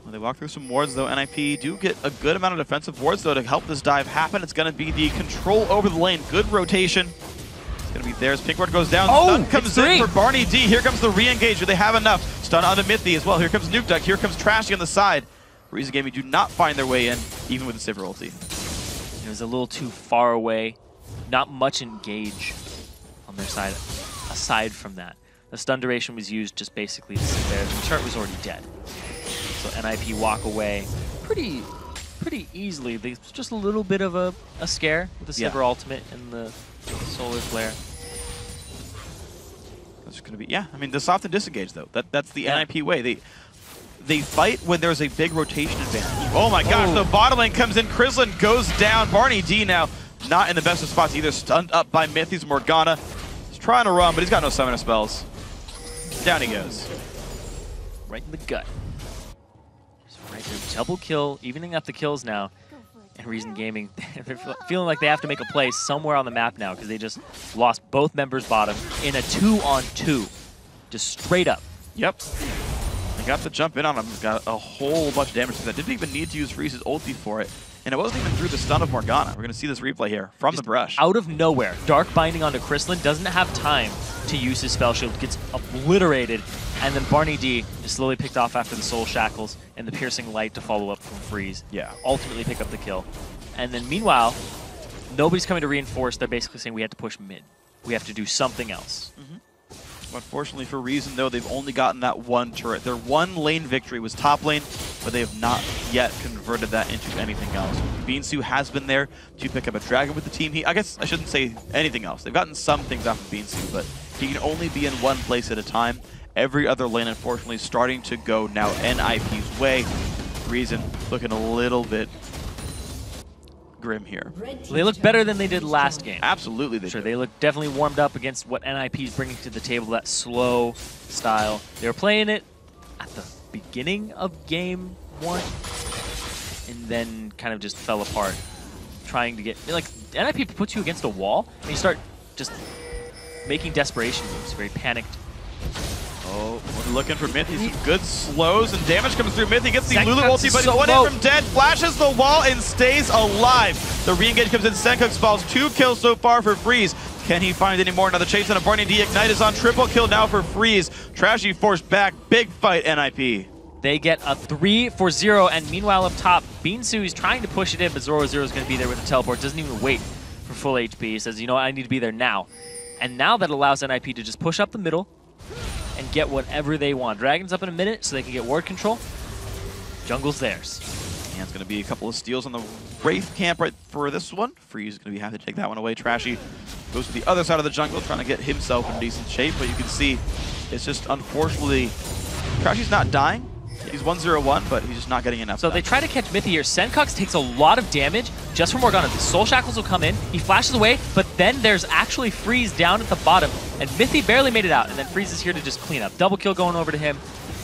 S1: When they walk through some wards, though, NIP do get a good amount of defensive wards, though, to help this dive happen. It's going to be the control over the lane. Good rotation. It's going to be theirs. Pink ward goes down. Stun comes in for BarneyD. Here comes the re-engage. Do they have enough? Stun onto Mithy as well. Here comes Nukeduck. Here comes Trashy on the side. Reason Gaming do not find their way in, even with the Sivir ulti.
S2: It was a little too far away. Not much engage on their side, aside from that. The stun duration was used just basically to sit there. The turret was already dead. So NIP walk away pretty easily. There's just a little bit of a scare with the Sivir ultimate and the solar flare.
S1: That's going to be, I mean, the soft and disengage, though. That's the NIP way. They fight when there's a big rotation advantage. Oh my gosh, the bottom lane comes in. Krislund goes down. BarneyD now not in the best of spots either. Stunned up by Mithy's Morgana. He's trying to run, but he's got no summoner spells. Down he goes.
S2: Right in the gut. Right there, double kill, evening up the kills now. And Reason Gaming, they're feeling like they have to make a play somewhere on the map now because they just lost both members bottom in a 2-on-2. Just straight up.
S1: Yep. They got the jump in on him. Got a whole bunch of damage to that. Didn't even need to use Freeze's ulti for it. And it wasn't even through the stun of Morgana. We're going to see this replay here from just the brush.
S2: Out of nowhere, Dark Binding onto Krislund, doesn't have time to use his spell shield, gets obliterated, and then BarneyD is slowly picked off after the Soul Shackles and the Piercing Light to follow up from Freeze.
S1: Yeah.
S2: Ultimately pick up the kill. And then meanwhile, nobody's coming to reinforce. They're basically saying we have to push mid. We have to do something else.
S1: Unfortunately for Reason, though, they've only gotten that one turret. Their one lane victory was top lane, but they have not yet converted that into anything else. beansu has been there to pick up a dragon with the team. I guess I shouldn't say anything else. They've gotten some things off of beansu, but he can only be in one place at a time. Every other lane, unfortunately, starting to go now NIP's way. Reason looking a little bit grim here.
S2: They look better than they did last game.
S1: Absolutely they do.
S2: They look definitely warmed up against what NIP is bringing to the table, that slow style. They were playing it at the beginning of game 1 and then kind of just fell apart. Trying to get, like, NIP puts you against a wall and you start just making desperation moves, very panicked.
S1: Oh, we're looking for Mithy. Some good slows and damage comes through. Mithy gets the
S2: Sencux
S1: Lulu ulti, but he's one in from dead. Flashes the wall and stays alive. The re-engage comes in. Sencux falls. 2 kills so far for Freeze. Can he find any more? Another chase on a BarneyD. Ignite is on. Triple kill now for Freeze. Trashy forced back. Big fight, NIP.
S2: They get a 3-for-0, and meanwhile up top, beansu is trying to push it in, but Zorozero is going to be there with the teleport. Doesn't even wait for full HP. He says, you know what, I need to be there now. And now that allows NIP to just push up the middle and get whatever they want. Dragon's up in a minute, so they can get ward control. Jungle's theirs.
S1: And it's going to be a couple of steals on the Wraith camp right for this one. Freeze is going to be happy to take that one away. Trashy goes to the other side of the jungle, trying to get himself in decent shape, but you can see it's just unfortunately, Trashy's not dying. He's 1-0-1, but he's just not getting enough.
S2: So they try to catch Mythy here. Sencux takes a lot of damage just from Morgana. The Soul Shackles will come in. He flashes away, but then there's actually Freeze down at the bottom, and Mythy barely made it out, and then Freeze is here to just clean up. Double kill going over to him.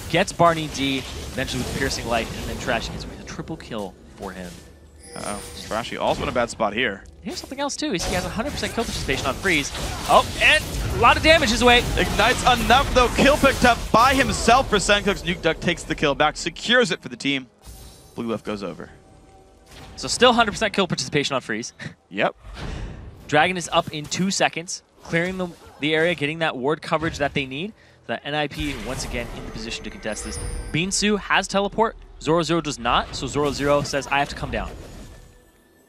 S2: Gets BarneyD, eventually with Piercing Light, and then Trashy gets a triple kill for him.
S1: Uh-oh. Trashy also in a bad spot here.
S2: Here's something else, too. He has 100% kill participation on Freeze. Oh, and a lot of damage his way.
S1: Ignites enough, though. Kill picked up by himself for Sencux. Nukeduck takes the kill back, secures it for the team. Blue left goes over.
S2: So still 100% kill participation on Freeze.
S1: Yep.
S2: Dragon is up in 2 seconds, clearing the area, getting that ward coverage that they need. The NIP, once again, in the position to contest this. beansu has teleport. Zorozero does not, so Zorozero says, I have to come down.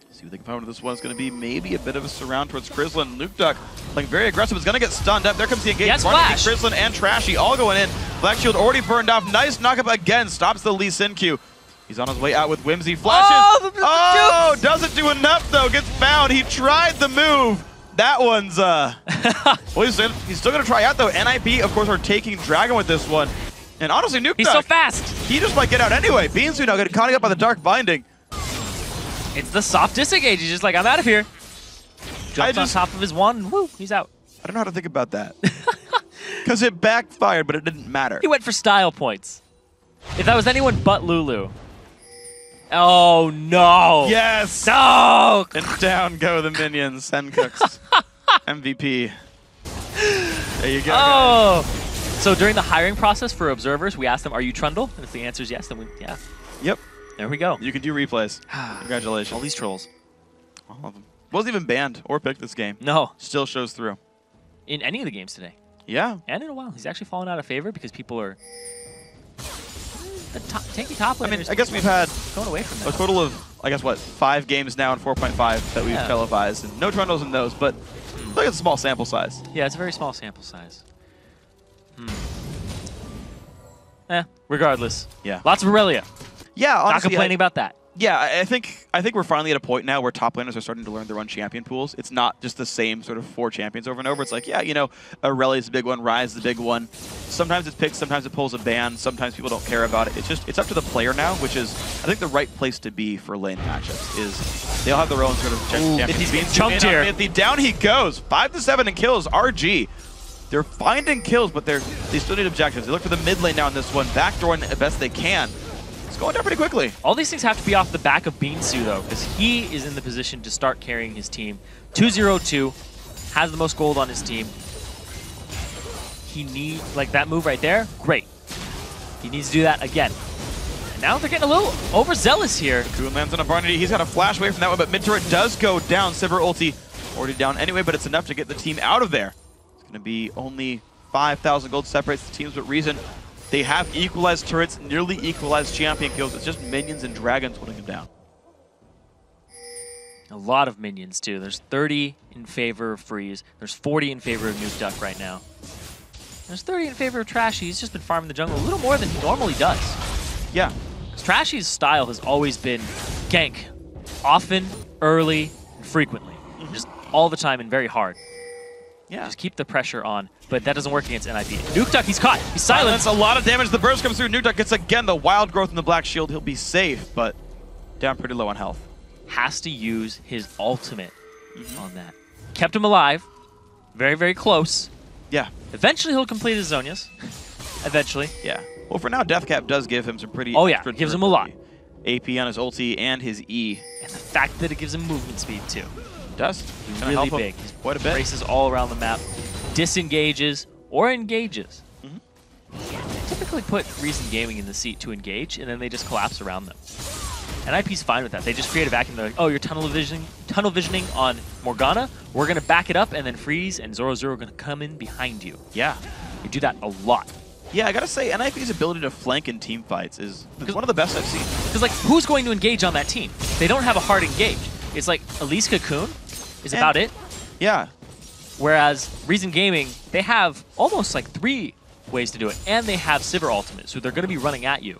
S1: See what they can find with this one. It's going to be maybe a bit of a surround towards Krislund. Nukeduck playing very aggressive. It's going to get stunned up. There comes the engage.
S2: Yes, flash.
S1: Krislund and Trashy all going in. Black Shield already burned off. Nice knockup again. Stops the Lee Sin Q. He's on his way out with Whimsy. Flashes. Oh, doesn't do enough, though. Gets found. He tried the move. That one's, well, he's still going to try out, though. NIP, of course, are taking Dragon with this one. And honestly, Nukeduck.
S2: He's so fast.
S1: He just might get out anyway. beansu now getting caught up by the Dark Binding.
S2: It's the soft disengage. He's just like, I'm out of here. Jumps on top of his wand. Woo, he's out.
S1: I don't know how to think about that. Because it backfired, but it didn't matter.
S2: He went for style points. If that was anyone but Lulu. Oh, no.
S1: Yes.
S2: No.
S1: And down go the minions. Sencux. MVP. There you go.
S2: Oh. So during the hiring process for observers, we asked them, are you Trundle? And if the answer is yes, then yeah.
S1: Yep.
S2: There we go.
S1: You can do replays. Congratulations.
S2: All these trolls.
S1: All of them. Wasn't even banned or picked this game.
S2: No.
S1: Still shows through.
S2: In any of the games today.
S1: Yeah.
S2: And in a while. He's actually fallen out of favor because people are... The tanky top laners.
S1: I mean, I guess we've had
S2: going away from that.
S1: a total of, I guess, what, 5 games now in 4.5 that we've televised. And no Trundles in those, but look at the small sample size.
S2: Yeah, it's a very small sample size. Regardless.
S1: Yeah.
S2: Lots of Irelia.
S1: Yeah, honestly,
S2: not complaining about that.
S1: Yeah, I think we're finally at a point now where top laners are starting to learn their own champion pools. It's not just the same sort of 4 champions over and over. It's like, yeah, you know, Irelia's a big one, Ryze is a big one. Sometimes it's picked, sometimes it pulls a ban, sometimes people don't care about it. It's up to the player now, which is, I think, the right place to be for lane matchups. Is they all have their own sort of champions.
S2: He's being chunked here.
S1: Down he goes, 5-7 in kills. RG. They're finding kills, but they still need objectives. They look for the mid lane now in this one, backdooring the best they can. It's going down pretty quickly.
S2: All these things have to be off the back of beansu, though, because he is in the position to start carrying his team. 2-0-2, has the most gold on his team. He needs, like that move right there, great. He needs to do that again. And now they're getting a little overzealous here.
S1: Coon lands on a BarneyD. He's got a flash away from that one, but mid turret does go down. Sivir ulti already down anyway, but it's enough to get the team out of there. It's going to be only 5,000 gold separates the teams, but reason they have equalized turrets, nearly equalized champion kills. It's just minions and dragons holding them down.
S2: A lot of minions, too. There's 30 in favor of Freeze. There's 40 in favor of Nukeduck right now. There's 30 in favor of Trashy. He's just been farming the jungle a little more than he normally does.
S1: Yeah.
S2: Trashy's style has always been gank. Often, early, and frequently. Just all the time and very hard.
S1: Yeah.
S2: Just keep the pressure on. But that doesn't work against NIP. Nukeduck, he's caught. He's silenced.
S1: That's a lot of damage. The burst comes through. Nukeduck gets again the wild growth in the black shield. He'll be safe, but down pretty low on health.
S2: Has to use his ultimate on that. Kept him alive. Very, very close.
S1: Yeah.
S2: Eventually he'll complete his Zonias. Eventually.
S1: Yeah. Well, for now, Deathcap does give him some pretty...
S2: Oh, yeah. Gives him a lot.
S1: AP on his ulti and his E.
S2: And the fact that it gives him movement speed, too.
S1: It does.
S2: He's really big.
S1: He's quite a bit.
S2: Races all around the map. Disengages or engages. They typically put Reason Gaming in the seat to engage, and then they just collapse around them. NIP's fine with that. They just create a vacuum. They're like, oh, you're tunnel visioning on Morgana. We're going to back it up, and then Freeze and Zorozero are going to come in behind you.
S1: Yeah.
S2: They do that a lot.
S1: Yeah, I gotta say, NIP's ability to flank in team fights is one of the best I've seen.
S2: Because, like, who's going to engage on that team? They don't have a hard engage. It's like Elise Cocoon is about it.
S1: Yeah.
S2: Whereas Reason Gaming, they have almost like 3 ways to do it. And they have Sivir ultimate, so they're going to be running at you.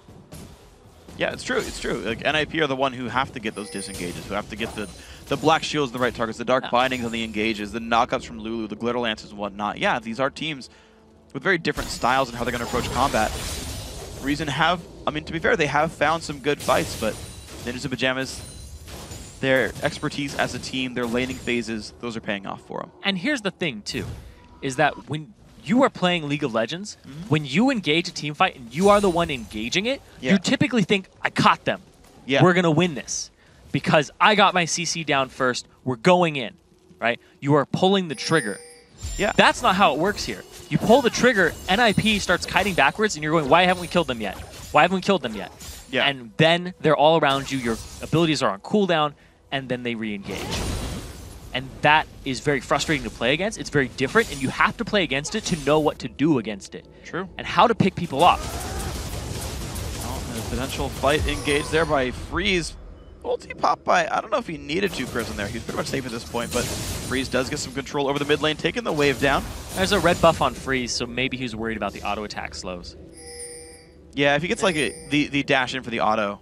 S1: Yeah, it's true. It's true. Like NIP are the one who have to get those disengages, who have to get the black shields, the right targets, the dark bindings on the engages, the knockups from Lulu, the glitter lances and whatnot. Yeah, these are teams with very different styles and how they're going to approach combat. Reason have, I mean, to be fair, they have found some good fights, but Ninjas in Pajamas, their expertise as a team, their laning phases, those are paying off for them.
S2: And here's the thing, too, is that when you are playing League of Legends, when you engage a team fight and you are the one engaging it, you typically think, I caught them. We're going to win this because I got my CC down first. We're going in, right? You are pulling the trigger.
S1: Yeah.
S2: That's not how it works here. You pull the trigger, NIP starts kiting backwards, and you're going, why haven't we killed them yet? Why haven't we killed them yet?
S1: Yeah.
S2: And then they're all around you, your abilities are on cooldown, and then they re-engage. And that is very frustrating to play against. It's very different, and you have to play against it to know what to do against it.
S1: True.
S2: And how to pick people off.
S1: Well, a potential fight engaged there by Freeze. Ulti pop by, I don't know if he needed to Chres in there. He was pretty much safe at this point, but Freeze does get some control over the mid lane, taking the wave down.
S2: There's a red buff on Freeze, so maybe he was worried about the auto attack slows.
S1: Yeah, if he gets like the dash in for the auto,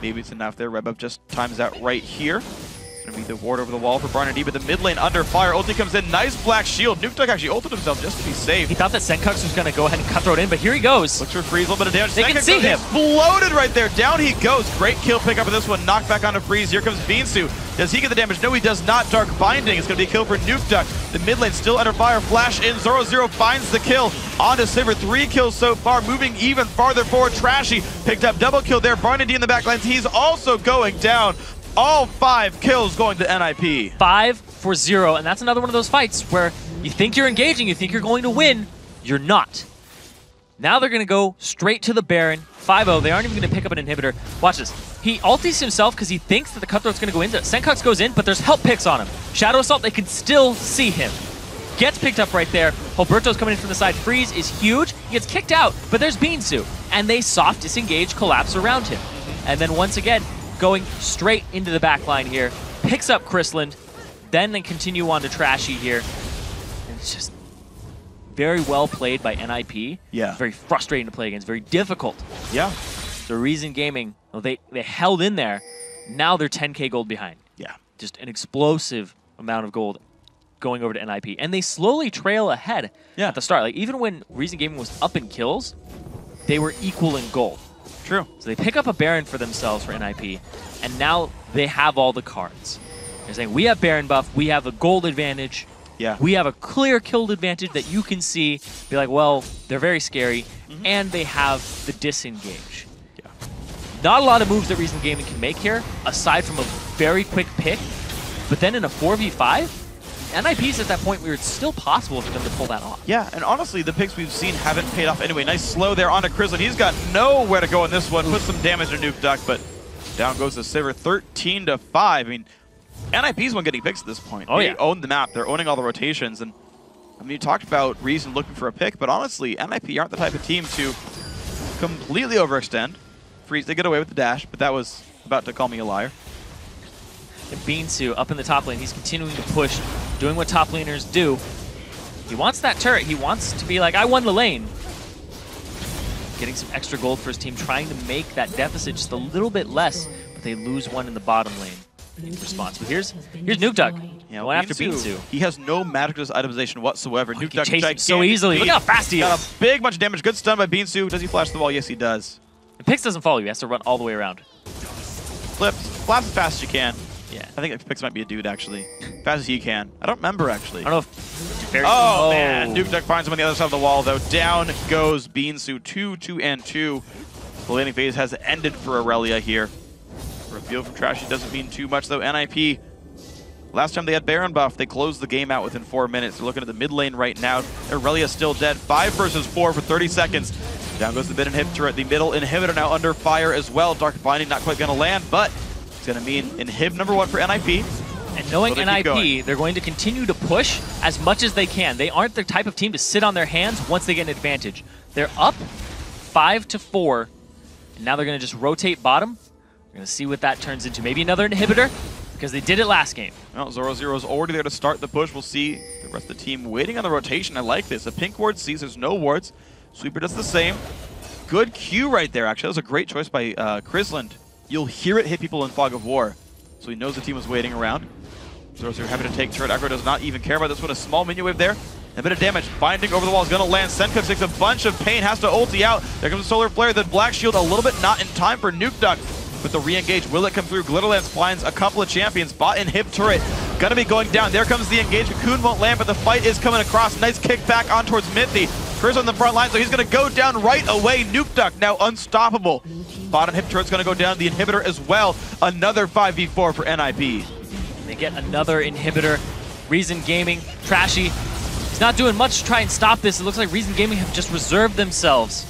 S1: maybe it's enough there. Red buff just times out right here. It's going to be the ward over the wall for BarneyD, but the mid lane under fire. Ulti comes in, nice black shield. Nukeduck actually ulted himself just to be safe.
S2: He thought that Sencux was going to go ahead and cutthroat in, but here he goes.
S1: Looks for Freeze, a little bit of damage.
S2: They can see him.
S1: Exploded right there. Down he goes. Great kill pick up of this one. Knocked back onto Freeze. Here comes beansu. Does he get the damage? No, he does not. Dark Binding. It's going to be a kill for Nukeduck. The mid lane still under fire. Flash in. Zorozero finds the kill. On to Sivir. 3 kills so far. Moving even farther forward. Trashy picked up double kill there. BarneyD in the back lines. He's also going down. All 5 kills going to NIP.
S2: 5 for 0, and that's another one of those fights where you think you're engaging, you think you're going to win, you're not. Now they're going to go straight to the Baron. 5-0. They aren't even going to pick up an inhibitor. Watch this. He ultis himself because he thinks that the Cutthroat's going to go in. Sencux goes in, but there's help picks on him. Shadow Assault, they can still see him. Gets picked up right there. Hulberto's coming in from the side. Freeze is huge. He gets kicked out, but there's beansu. And they soft disengage, collapse around him. And then once again, going straight into the back line here. Picks up Krislund. Then they continue on to Trashy here. And it's just very well played by NIP.
S1: Yeah.
S2: Very frustrating to play against. Very difficult.
S1: Yeah.
S2: The Reason Gaming, well, they held in there. Now they're 10k gold behind.
S1: Yeah.
S2: Just an explosive amount of gold going over to NIP. And they slowly trail ahead at the start. Like, even when Reason Gaming was up in kills, they were equal in gold.
S1: True.
S2: So they pick up a Baron for themselves for NIP, and now they have all the cards. They're saying, we have Baron buff, we have a gold advantage, we have a clear kill advantage that you can see. Be like, well, they're very scary, and they have the disengage.
S1: Yeah.
S2: Not a lot of moves that Reason Gaming can make here, aside from a very quick pick, but then in a 4v5, NIP's at that point where it's still possible for them to pull that off.
S1: Yeah, and honestly, the picks we've seen haven't paid off anyway. Nice slow there onto Krislund. He's got nowhere to go in this one. Put some damage to Nukeduck, but down goes the Sivir, 13-5. I mean, NIP's one getting picks at this point. They own the map. They're owning all the rotations. And I mean, you talked about Reason looking for a pick, but honestly, NIP aren't the type of team to completely overextend. Freeze, they get away with the dash, but that was about to call me a liar.
S2: And beansu up in the top lane. He's continuing to push, doing what top laners do. He wants that turret. He wants to be like, I won the lane. Getting some extra gold for his team, trying to make that deficit just a little bit less, but they lose one in the bottom lane in response. But here's Nukeduck.
S1: Yeah,
S2: going after beansu.
S1: He has no magic itemization whatsoever.
S2: Nukeduck chases him so easily. Look how fast he is.
S1: Got a big bunch of damage. Good stun by beansu. Does he flash the wall? Yes, he does.
S2: And Pix doesn't follow you. He has to run all the way around.
S1: Flips. Flaps as fast as you can.
S2: Yeah.
S1: I think Pix might be a dude, actually. Fast as he can. I don't remember, actually.
S2: I don't know if...
S1: Oh, man. Nukeduck finds him on the other side of the wall, though. Down goes beansu. 2-2-2. The laning phase has ended for Irelia here. Reveal from Trashy doesn't mean too much, though. NIP, last time they had Baron buff, they closed the game out within 4 minutes. They're looking at the mid lane right now. Irelia's still dead. 5 versus 4 for 30 seconds. Down goes the mid inhibitor. The middle inhibitor now under fire as well. Dark Binding not quite going to land, but it's going to mean inhib number 1 for NIP.
S2: And knowing NIP, they're going to continue to push as much as they can. They aren't the type of team to sit on their hands once they get an advantage. They're up 5-4, and now they're going to just rotate bottom. We're going to see what that turns into. Maybe another inhibitor, because they did it last game.
S1: Well, Zorozero's already there to start the push. We'll see the rest of the team waiting on the rotation. I like this. A pink ward sees there's no wards. Sweeper does the same. Good cue right there, actually. That was a great choice by Krislund. You'll hear it hit people in Fog of War. So he knows the team was waiting around. Zorozero happy to take turret. Aggro does not even care about this one. A small minion wave there. A bit of damage. Binding over the wall is going to land. Sencux takes a bunch of pain. Has to ulti out. There comes a Solar Flare. The Black Shield a little bit not in time for Nukeduck. With the re-engage, will it come through? Glitterlance blinds a couple of champions. Bot and Hip turret. Gonna be going down. There comes the engage. Cocoon won't land, but the fight is coming across. Nice kick back on towards Mithy. Chres on the front line, so he's gonna go down right away. Nukeduck now unstoppable. Bot and Hip turret's gonna go down. The inhibitor as well. Another 5v4 for NIP.
S2: They get another inhibitor. Reason Gaming, Trashy. He's not doing much to try and stop this. It looks like Reason Gaming have just reserved themselves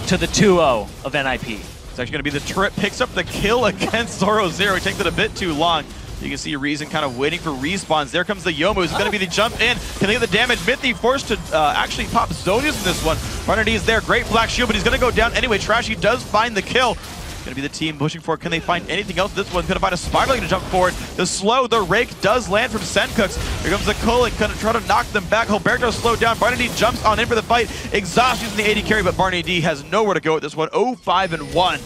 S2: to the 2-0 of NIP.
S1: It's actually going to be the turret picks up the kill against Zorozero. He takes it a bit too long. You can see Reason kind of waiting for respawns. There comes the Yomu. It's going to be the jump in. Can they get the damage? Mithy forced to actually pop Zodius in this one. BarneyD is there. Great Black Shield, but he's going to go down anyway. Trashy does find the kill. Going to be the team pushing for it. Can they find anything else? This one's going to find a Spiral to jump forward. The slow, the rake does land from Sencux. Here comes the Kulak, going to try to knock them back. Hulberto slowed down. BarneyD jumps on in for the fight. Exhaust using the AD carry, but BarneyD has nowhere to go with this one. 0-5-1.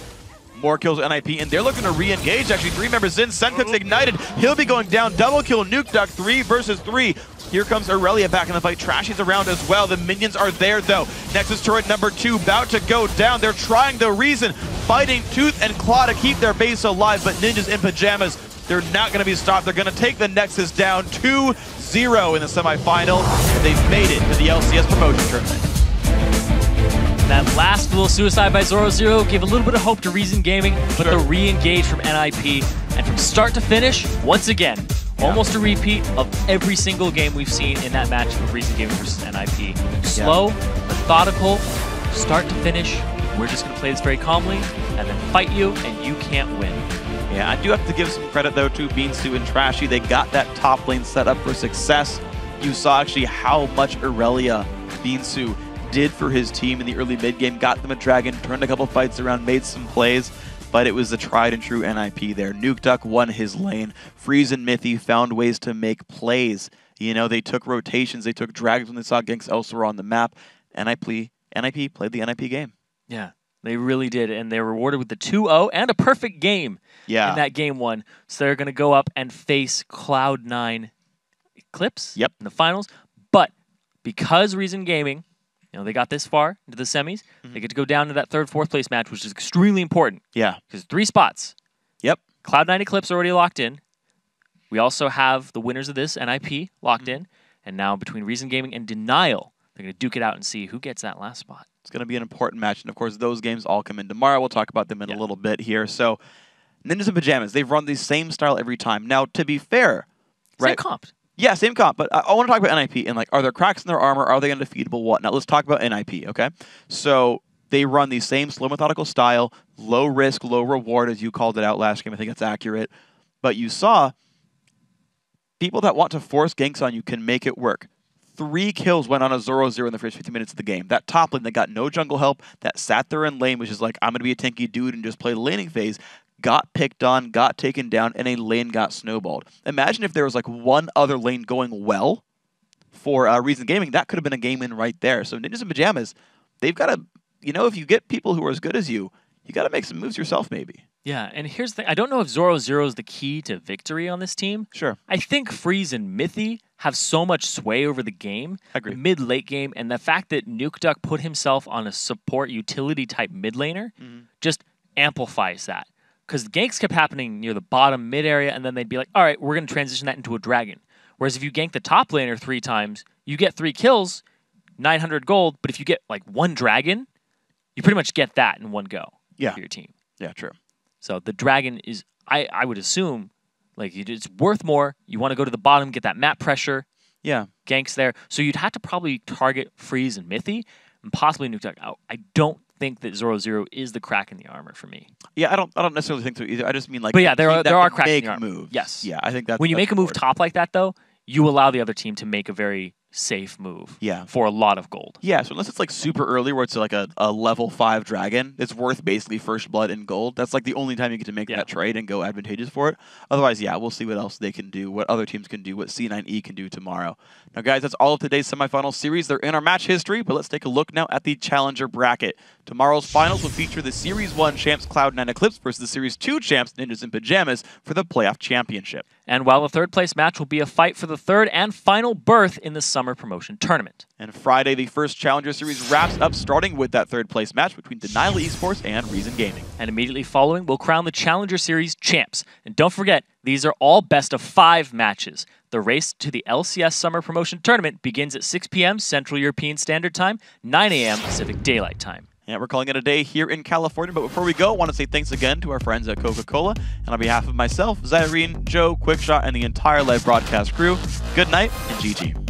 S1: More kills NIP, and they're looking to re-engage. Actually, 3 members in. Sencux ignited. He'll be going down. Double kill Nukeduck, 3 versus 3. Here comes Irelia back in the fight. Trashy's around as well. The minions are there, though. Nexus turret number 2 about to go down. They're trying the Reason, fighting tooth and claw to keep their base alive, but ninjas in pajamas, they're not going to be stopped. They're going to take the Nexus down 2-0 in the semifinal, and they've made it to the LCS promotion tournament.
S2: That last little suicide by Zorozero gave a little bit of hope to Reason Gaming, but the re-engage from NIP, and from start to finish, once again, almost a repeat of every single game we've seen in that match of Reason Gaming versus NIP. Slow, methodical, start to finish. We're just going to play this very calmly, and then fight you, and you can't win.
S1: Yeah, I do have to give some credit, though, to beansu and Trashy. They got that top lane set up for success. You saw actually how much Irelia beansu did for his team in the early mid-game, got them a dragon, turned a couple fights around, made some plays, but it was the tried and true NIP there. Nukeduck won his lane. Freeze and Mithy found ways to make plays. You know, they took rotations, they took dragons when they saw ganks elsewhere on the map. NIP played the NIP game.
S2: Yeah, they really did, and they were rewarded with the 2-0 and a perfect game in that game 1. So they're going to go up and face Cloud9 Eclipse in the finals, but because Reason Gaming, you know, they got this far into the semis. They get to go down to that 3rd, 4th place match, which is extremely important.
S1: Yeah.
S2: Because 3 spots.
S1: Yep.
S2: Cloud9 Eclipse already locked in. We also have the winners of this, NIP, locked in. And now between Reason Gaming and Denial, they're going to duke it out and see who gets that last spot.
S1: It's going to be an important match. And, of course, those games all come in tomorrow. We'll talk about them in a little bit here. So, Ninjas in Pajamas, they've run the same style every time. Now, to be fair,
S2: Same comp.
S1: Yeah, same comp, but I want to talk about NIP and, like, are there cracks in their armor? Are they undefeatable? What? Now, let's talk about NIP, okay? So they run the same slow, methodical style, low risk, low reward, as you called it out last game. I think that's accurate. But you saw people that want to force ganks on you can make it work. 3 kills went on a Zorozero in the first 15 minutes of the game. That top lane that got no jungle help, that sat there in lane, which is like, I'm going to be a tanky dude and just play the laning phase, got picked on, got taken down, and a lane got snowballed. Imagine if there was like one other lane going well for Reason Gaming. That could have been a game win right there. So Ninjas in Pajamas, they've got to, you know, if you get people who are as good as you got to make some moves yourself maybe.
S2: Yeah, and here's the thing. I don't know if Zorozero is the key to victory on this team.
S1: Sure.
S2: I think Freeze and Mithy have so much sway over the game,
S1: agree.
S2: Mid-late game, and the fact that Nukeduck put himself on a support utility type mid laner just amplifies that. Because the ganks kept happening near the bottom mid area, and then they'd be like, all right, we're going to transition that into a dragon. Whereas if you gank the top laner 3 times, you get 3 kills, 900 gold, but if you get like 1 dragon, you pretty much get that in one go for your team.
S1: Yeah, true.
S2: So the dragon is, I would assume, like it's worth more. You want to go to the bottom, get that map pressure.
S1: Yeah.
S2: Ganks there. So you'd have to probably target Freeze and Mithy, and possibly Nukeduck. I don't think that Zorozero is the crack in the armor for me.
S1: Yeah, I don't necessarily think so either. I just mean like,
S2: but yeah, there are cracks in the armor.
S1: Moves.
S2: Yes.
S1: Yeah, I think that's
S2: when you make a move
S1: important.
S2: top like that though, you allow the other team to make a very safe move
S1: Yeah.
S2: for a lot of gold.
S1: Yeah, so unless it's like super early where it's like a level 5 dragon, it's worth basically first blood in gold. That's like the only time you get to make that trade and go advantageous for it. Otherwise, yeah, we'll see what else they can do, what other teams can do, what C9E can do tomorrow. Now, guys, that's all of today's semifinal series. They're in our match history, but let's take a look now at the Challenger bracket. Tomorrow's finals will feature the Series 1 champs Cloud9 Eclipse versus the Series 2 champs Ninjas in Pajamas for the playoff championship.
S2: And while the third place match will be a fight for the third and final berth in the summer promotion tournament.
S1: And Friday, the first Challenger Series wraps up, starting with that third place match between Denial Esports and Reason Gaming.
S2: And immediately following, we'll crown the Challenger Series champs. And don't forget, these are all best of 5 matches. The race to the LCS Summer Promotion Tournament begins at 6 p.m. Central European Standard Time, 9 a.m. Pacific Daylight Time.
S1: Yeah, we're calling it a day here in California, but before we go, I want to say thanks again to our friends at Coca-Cola, and on behalf of myself, Zyrene, Joe, Quickshot, and the entire live broadcast crew, good night and GG.